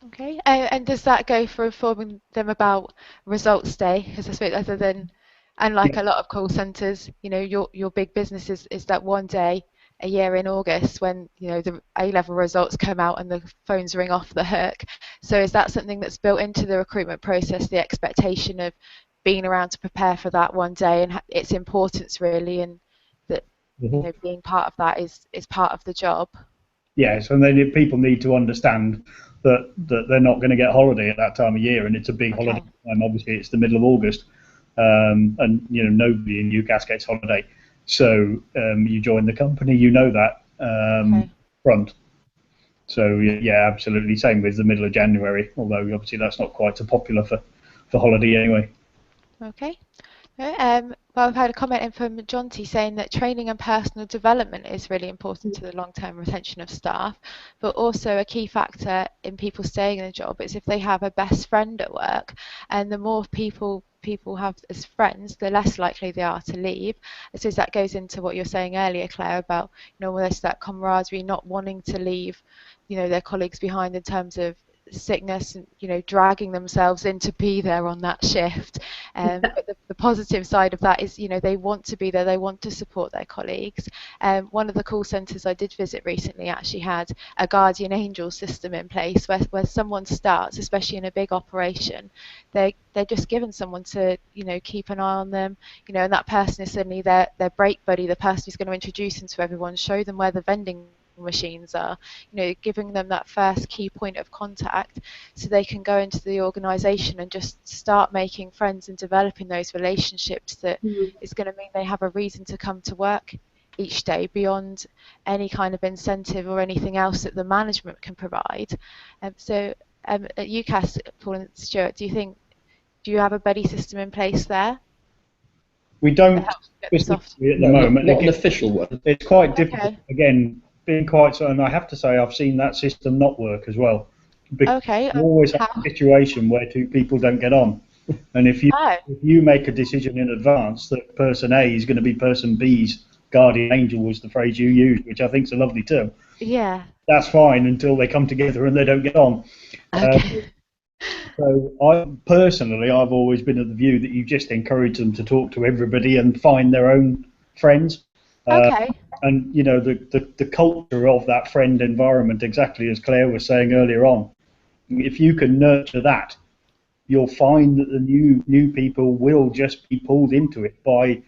Speaker 1: Okay, and does that go for informing them about results day? Because I suppose other than, unlike a lot of call centres, your big business is that one day a year in August when the A-level results come out and the phones ring off the hook. So is that something that's built into the recruitment process, the expectation of being around to prepare for that one day and its importance really, and that being part of that is part of the job?
Speaker 2: Yes, and then people need to understand that they're not going to get holiday at that time of year, and it's a big holiday time. Obviously, it's the middle of August, and nobody in UCAS gets holiday. So you join the company, that front. So yeah, absolutely. Same with the middle of January, although obviously that's not quite so popular for holiday anyway.
Speaker 1: Okay. Well, I've had a comment in from Jonty saying that training and personal development is really important to the long-term retention of staff, but also a key factor in people staying in a job is if they have a best friend at work, and the more people have as friends, the less likely they are to leave. I suppose that goes into what you're saying earlier, Claire, about almost that camaraderie, not wanting to leave their colleagues behind in terms of sickness and, you know, dragging themselves in to be there on that shift. But the positive side of that is, you know, they want to be there, they want to support their colleagues. One of the call centres I did visit recently actually had a guardian angel system in place where someone starts, especially in a big operation, they're just given someone to, you know, keep an eye on them, you know, and that person is suddenly their break buddy, the person who's going to introduce them to everyone, show them where the vending machines are, you know, giving them that first key point of contact so they can go into the organisation and just start making friends and developing those relationships that is going to mean they have a reason to come to work each day beyond any kind of incentive or anything else that the management can provide. So at UCAS, Paul and Stuart, do you have a buddy system in place there?
Speaker 2: We don't specifically at the moment.
Speaker 3: Not an official one.
Speaker 2: It's quite difficult. Again, being quite so, and I have to say I've seen that system not work as well. Because you always have a situation where two people don't get on. And if you make a decision in advance that person A is going to be person B's guardian angel, was the phrase you used, which I think is a lovely term.
Speaker 1: Yeah.
Speaker 2: That's fine until they come together and they don't get on.
Speaker 1: Okay.
Speaker 2: So I've always been of the view that you just encourage them to talk to everybody and find their own friends.
Speaker 1: Okay.
Speaker 2: And, you know, the culture of that friend environment, exactly as Claire was saying earlier on, if you can nurture that, you'll find that the new people will just be pulled into it by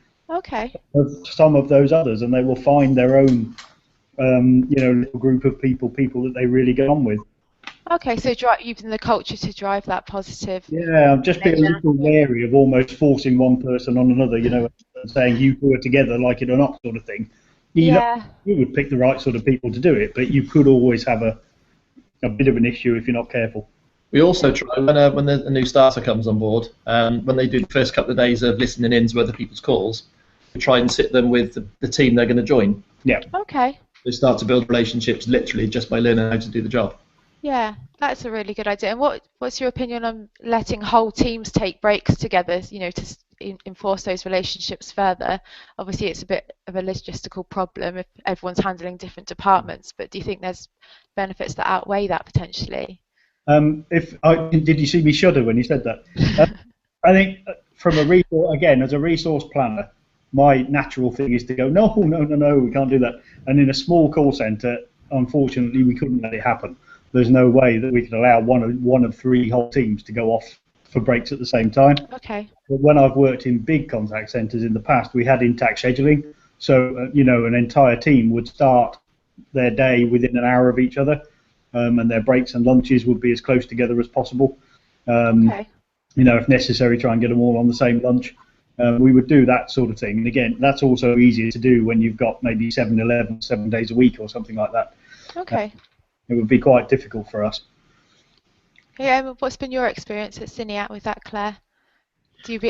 Speaker 2: some of those others, and they will find their own, you know, little group of people that they really get on with.
Speaker 1: Okay, so using the culture to drive that positive.
Speaker 2: Yeah, just be a little wary of almost forcing one person on another, you know, and saying you two are together like it or not sort of thing. You would pick the right sort of people to do it, but you could always have a bit of an issue if you're not careful.
Speaker 3: We also try, when a new starter comes on board, when they do the first couple of days of listening in to other people's calls, we try and sit them with the team they're going to join.
Speaker 2: Yeah.
Speaker 1: Okay.
Speaker 3: They start to build relationships literally just by learning how to do the job.
Speaker 1: Yeah, that's a really good idea. And what's your opinion on letting whole teams take breaks together, you know, to enforce those relationships further? Obviously, it's a bit of a logistical problem if everyone's handling different departments, but do you think there's benefits that outweigh that potentially?
Speaker 2: Did you see me shudder when you said that? I think from as a resource planner, my natural thing is to go, no, we can't do that. And in a small call centre, unfortunately, we couldn't let it happen. There's no way that we could allow one of three whole teams to go off for breaks at the same time.
Speaker 1: Okay.
Speaker 2: But when I've worked in big contact centres in the past, we had intact scheduling. So, you know, an entire team would start their day within an hour of each other, and their breaks and lunches would be as close together as possible. You know, if necessary, try and get them all on the same lunch. We would do that sort of thing. And again, that's also easier to do when you've got maybe 7 days a week or something like that.
Speaker 1: Okay.
Speaker 2: It would be quite difficult for us.
Speaker 1: Yeah, what's been your experience at Cineat with that, Claire?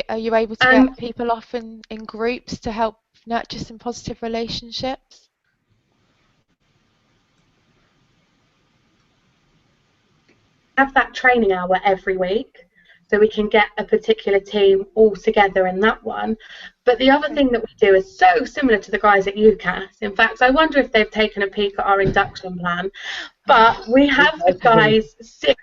Speaker 1: Are you able to get people off in groups to help nurture some positive relationships?
Speaker 5: Have that training hour every week, so we can get a particular team all together in that one. But the other thing that we do is so similar to the guys at UCAS. In fact, I wonder if they've taken a peek at our induction plan. But we have the guys sit.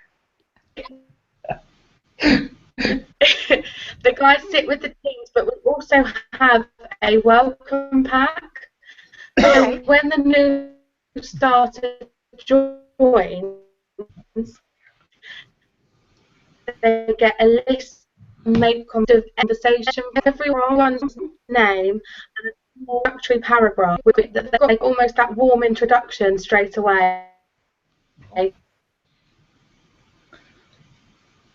Speaker 5: The guys sit with the teams, but we also have a welcome pack. So when the new starter joins, they get a list, make conversation with everyone's name and a small introductory paragraph with like almost that warm introduction straight away.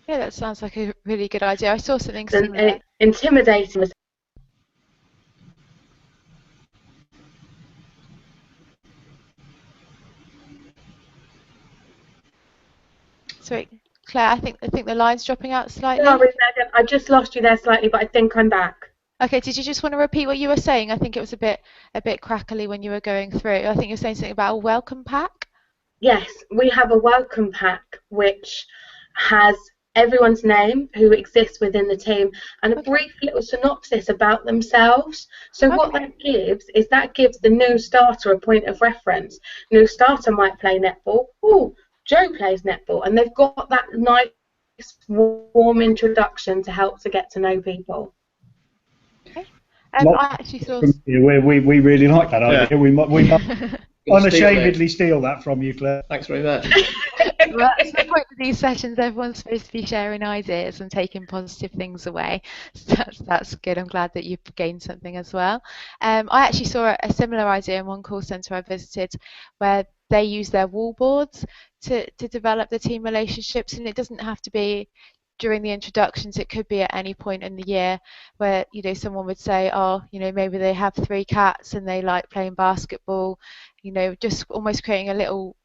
Speaker 1: Yeah, that sounds like a really good idea. I saw something similar.
Speaker 5: Intimidating.
Speaker 1: Sorry, Claire, I think the line's dropping out slightly.
Speaker 5: Sorry, Megan, I just lost you there slightly, but I think I'm back.
Speaker 1: Okay, did you just want to repeat what you were saying? I think it was a bit crackly when you were going through. I think you were saying something about a welcome pack.
Speaker 5: Yes, we have a welcome pack which has everyone's name who exists within the team and a brief little synopsis about themselves. So what that gives is the new starter a point of reference. New starter might play netball. Oh, Joe plays netball, and they've got that nice warm introduction to help to get to know people.
Speaker 1: Okay.
Speaker 2: Lots
Speaker 1: I actually saw.
Speaker 2: we really like that idea.
Speaker 3: Yeah.
Speaker 2: We might
Speaker 3: Gonna steal it.
Speaker 2: unashamedly steal that from you, Claire.
Speaker 3: Thanks very much.
Speaker 1: Well, that's the point of these sessions. Everyone's supposed to be sharing ideas and taking positive things away. So that's good. I'm glad that you've gained something as well. I actually saw a similar idea in one call centre I visited, where they use their wall boards to develop the team relationships, and it doesn't have to be during the introductions. It could be at any point in the year where, you know, someone would say, oh, you know, maybe they have 3 cats and they like playing basketball, you know, just almost creating a little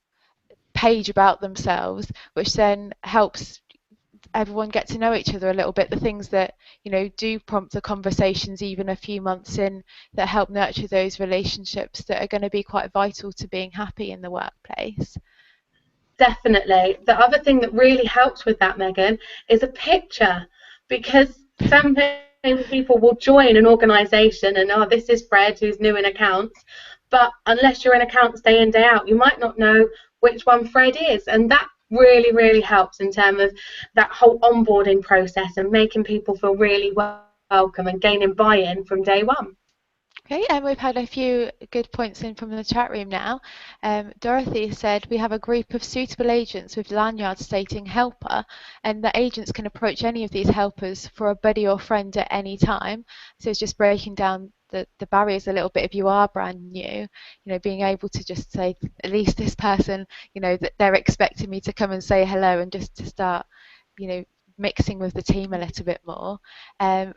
Speaker 1: page about themselves, which then helps everyone get to know each other a little bit. The things that, you know, do prompt the conversations even a few months in, that help nurture those relationships that are going to be quite vital to being happy in the workplace.
Speaker 5: Definitely. The other thing that really helps with that, Megan, is a picture, because some people will join an organisation and, oh, this is Fred who's new in accounts, but unless you're in accounts day in, day out, you might not know which one Fred is, and that really, really helps in terms of that whole onboarding process and making people feel really welcome and gaining buy-in from day one.
Speaker 1: Okay, and we've had a few good points in from the chat room now. Dorothy said, we have a group of suitable agents with lanyards stating helper, and the agents can approach any of these helpers for a buddy or friend at any time. So it's just breaking down the barriers a little bit. If you are brand new, you know, being able to just say, at least this person, you know, that they're expecting me to come and say hello, and just to start, you know, mixing with the team a little bit more.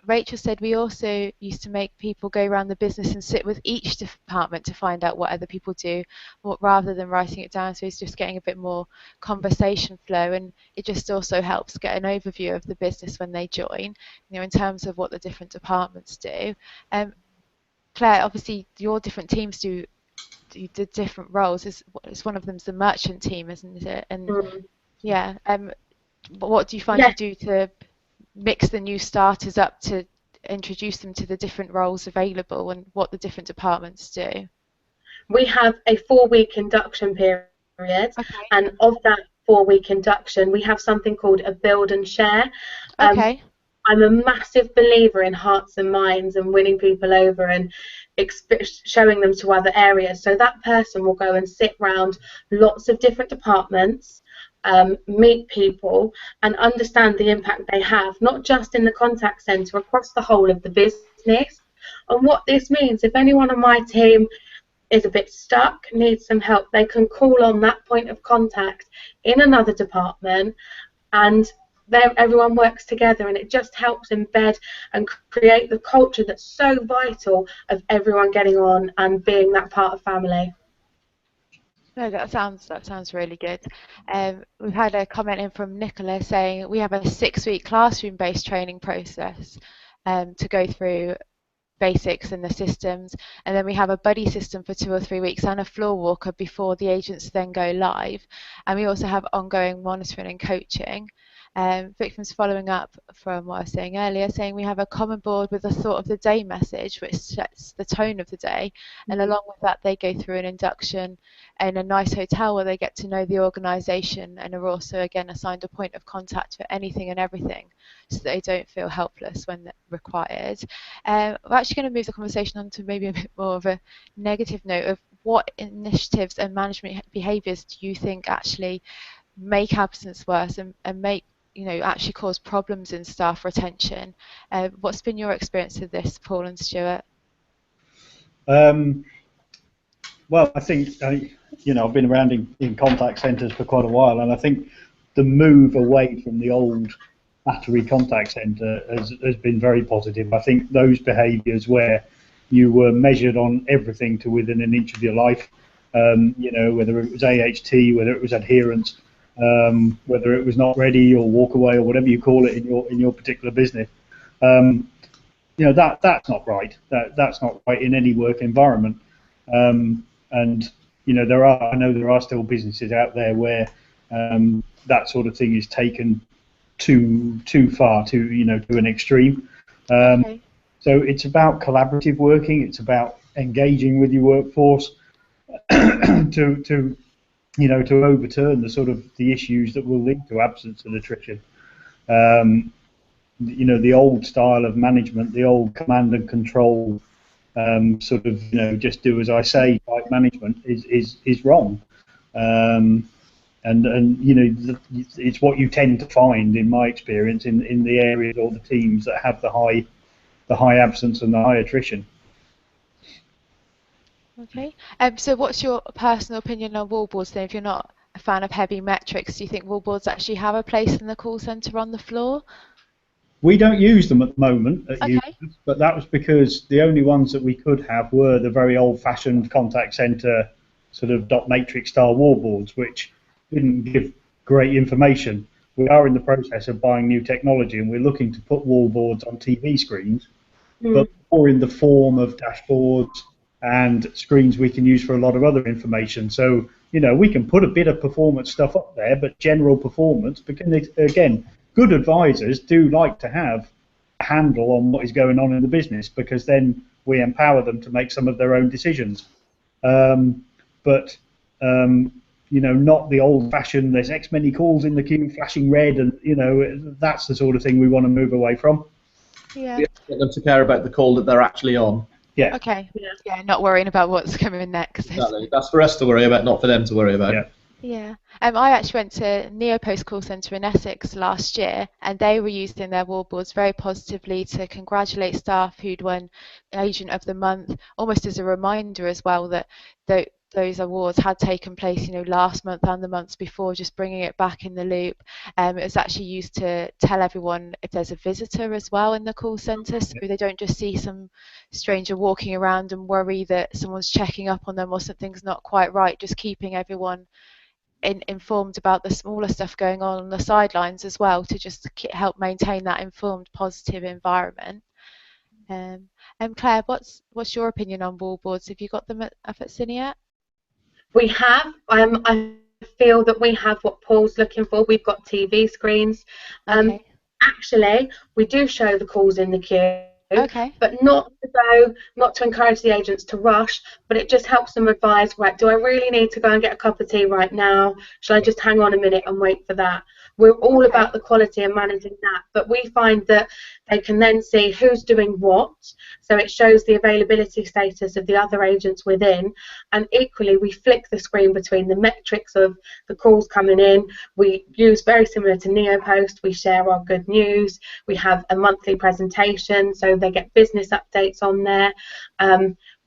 Speaker 1: Rachel said, we also used to make people go around the business and sit with each department to find out what other people do, rather than writing it down. So it's just getting a bit more conversation flow, and it just also helps get an overview of the business when they join, you know, in terms of what the different departments do. Claire, obviously your different teams do the different roles. Is one of them's the merchant team, isn't it? And yeah, but what do you find you do to mix the new starters up to introduce them to the different roles available and what the different departments do?
Speaker 5: We have a 4-week induction period,
Speaker 1: Okay.
Speaker 5: and of that 4-week induction, we have something called a build and share.
Speaker 1: Okay.
Speaker 5: I'm a massive believer in hearts and minds and winning people over and showing them to other areas. So that person will go and sit round lots of different departments, meet people and understand the impact they have, not just in the contact centre, across the whole of the business. And what this means, if anyone on my team is a bit stuck, needs some help, they can call on that point of contact in another department, and everyone works together, and it just helps embed and create the culture that's so vital of everyone getting on and being that part of family.
Speaker 1: No, that sounds really good. We've had a comment in from Nicola saying we have a 6-week classroom-based training process to go through basics and the systems, and then we have a buddy system for 2 or 3 weeks and a floor walker before the agents then go live, and we also have ongoing monitoring and coaching. Victims following up from what I was saying earlier, saying we have a common board with a thought of the day message which sets the tone of the day, and along with that they go through an induction in a nice hotel where they get to know the organisation and are also again assigned a point of contact for anything and everything, so that they don't feel helpless when required. We're actually going to move the conversation on to maybe a bit more of a negative note of what initiatives and management behaviours do you think actually make absence worse and make, you know, actually cause problems in staff retention. What's been your experience of this, Paul and Stuart?
Speaker 2: Well, I think, you know, I've been around in contact centres for quite a while, and I think the move away from the old battery contact centre has been very positive. I think those behaviours where you were measured on everything to within an inch of your life, you know, whether it was AHT, whether it was adherence, whether it was not ready or walk away or whatever you call it in your particular business, you know, that's not right. That's not right in any work environment. And you know, I know there are still businesses out there where that sort of thing is taken too far, to, you know, to an extreme.
Speaker 1: Okay.
Speaker 2: So it's about collaborative working. It's about engaging with your workforce to to overturn the issues that will lead to absence and attrition. The old style of management, the old command and control, just do as I say type management is wrong. It's what you tend to find, in my experience, in the areas or the teams that have the high absence and the high attrition.
Speaker 1: Okay. So what's your personal opinion on wallboards then? If you're not a fan of heavy metrics, do you think wallboards actually have a place in the call centre on the floor?
Speaker 2: We don't use them at the moment at
Speaker 1: Okay.
Speaker 2: users, but that was because the only ones that we could have were the very old-fashioned contact centre dot matrix style wallboards, which didn't give great information. We are in the process of buying new technology, and we're looking to put wallboards on TV screens, but more in the form of dashboards and screens we can use for a lot of other information. So, we can put a bit of performance stuff up there, but general performance, because again, good advisors do like to have a handle on what is going on in the business, because then we empower them to make some of their own decisions. But not the old-fashioned, there's X many calls in the queue flashing red, and that's the sort of thing we want to move away from.
Speaker 1: Yeah.
Speaker 3: We have to get them to care about the call that they're actually on.
Speaker 2: Yeah.
Speaker 1: Okay. Yeah, not worrying about what's coming next.
Speaker 3: Exactly. That's for us to worry about, not for them to worry about.
Speaker 2: Yeah.
Speaker 1: Yeah. I actually went to Neopost call centre in Essex last year, and they were using their wallboards very positively to congratulate staff who'd won Agent of the Month, almost as a reminder as well that those awards had taken place, last month and the months before, just bringing it back in the loop. It was actually used to tell everyone if there's a visitor as well in the call centre, so they don't just see some stranger walking around and worry that someone's checking up on them or something's not quite right, just keeping everyone informed about the smaller stuff going on the sidelines as well, to just help maintain that informed, positive environment. Claire, what's your opinion on wallboards? Have you got them up at Cine?
Speaker 5: We have. I feel that we have what Paul's looking for. We've got TV screens.
Speaker 1: Okay.
Speaker 5: Actually, we do show the calls in the queue.
Speaker 1: Okay.
Speaker 5: But not to encourage the agents to rush, but it just helps them advise, right, do I really need to go and get a cup of tea right now? Should I just hang on a minute and wait for that? We're all about the quality and managing that, but we find that they can then see who's doing what, so it shows the availability status of the other agents within, and equally we flick the screen between the metrics of the calls coming in. We use very similar to Neopost, we share our good news, we have a monthly presentation, so they get business updates on there.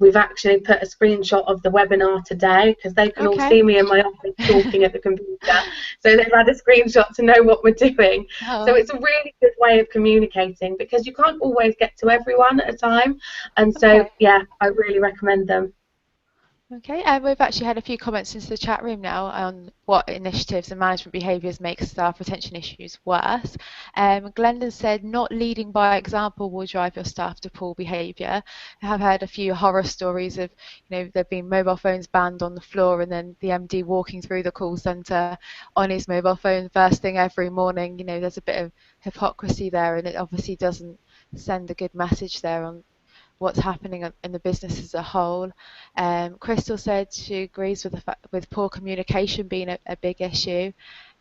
Speaker 5: We've actually put a screenshot of the webinar today, because they can all see me in my office talking at the computer, so they've had a screenshot to know what we're doing. So it's a really good way of communicating, because you can't always get to everyone at a time, and so yeah, I really recommend them.
Speaker 1: Okay, and we've actually had a few comments into the chat room now on what initiatives and management behaviours make staff retention issues worse. Glendon said, not leading by example will drive your staff to poor behaviour. I have heard a few horror stories of, there being mobile phones banned on the floor, and then the MD walking through the call centre on his mobile phone first thing every morning. There's a bit of hypocrisy there, and it obviously doesn't send a good message there on what's happening in the business as a whole. Crystal said she agrees with poor communication being a big issue,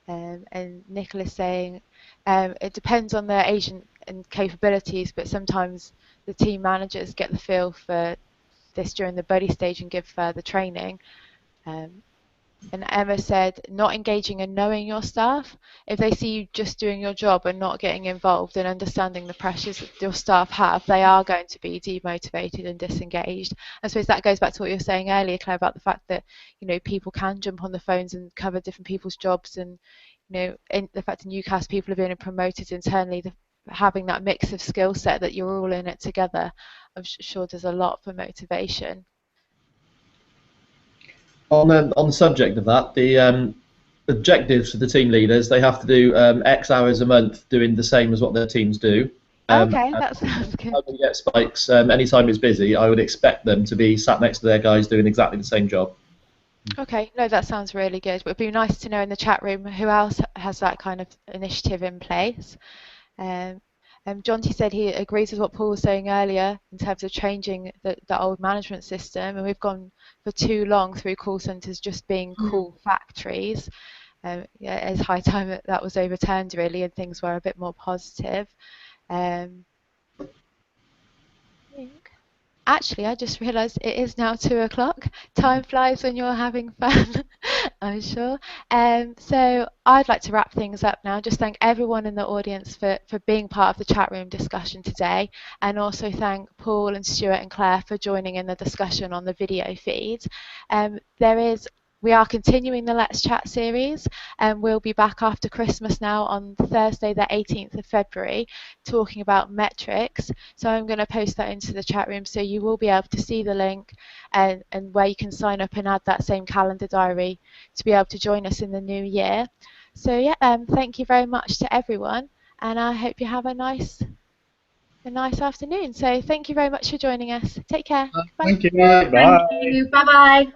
Speaker 1: and Nicholas saying it depends on the agent and capabilities, but sometimes the team managers get the feel for this during the buddy stage and give further training. And Emma said, not engaging and knowing your staff. If they see you just doing your job and not getting involved and understanding the pressures that your staff have, they are going to be demotivated and disengaged. I suppose that goes back to what you were saying earlier, Claire, about the fact that, people can jump on the phones and cover different people's jobs, and, in the fact in UCAS people are being promoted internally, having that mix of skill set that you're all in it together, I'm sure does a lot for motivation.
Speaker 3: On the subject of that, the objectives for the team leaders, they have to do X hours a month doing the same as what their teams do.
Speaker 1: Okay, that sounds good.
Speaker 3: When we get spikes, anytime it's busy, I would expect them to be sat next to their guys doing exactly the same job.
Speaker 1: Okay, no, that sounds really good. It would be nice to know in the chat room who else has that kind of initiative in place. Jonty said he agrees with what Paul was saying earlier in terms of changing the old management system, and we've gone for too long through call centres just being call factories. Yeah, it's high time that was overturned really, and things were a bit more positive. I think. Actually, I just realised it is now 2 o'clock. Time flies when you're having fun, I'm sure. So I'd like to wrap things up now. Just thank everyone in the audience for being part of the chat room discussion today, and also thank Paul and Stuart and Claire for joining in the discussion on the video feed. We are continuing the Let's Chat series, and we'll be back after Christmas now on Thursday the 18th of February talking about metrics. So I'm going to post that into the chat room, so you will be able to see the link and where you can sign up and add that same calendar diary to be able to join us in the new year. So yeah, thank you very much to everyone, and I hope you have a nice afternoon. So thank you very much for joining us. Take care. Bye.
Speaker 2: Thank you.
Speaker 5: Thank
Speaker 2: Bye.
Speaker 5: you. Bye bye.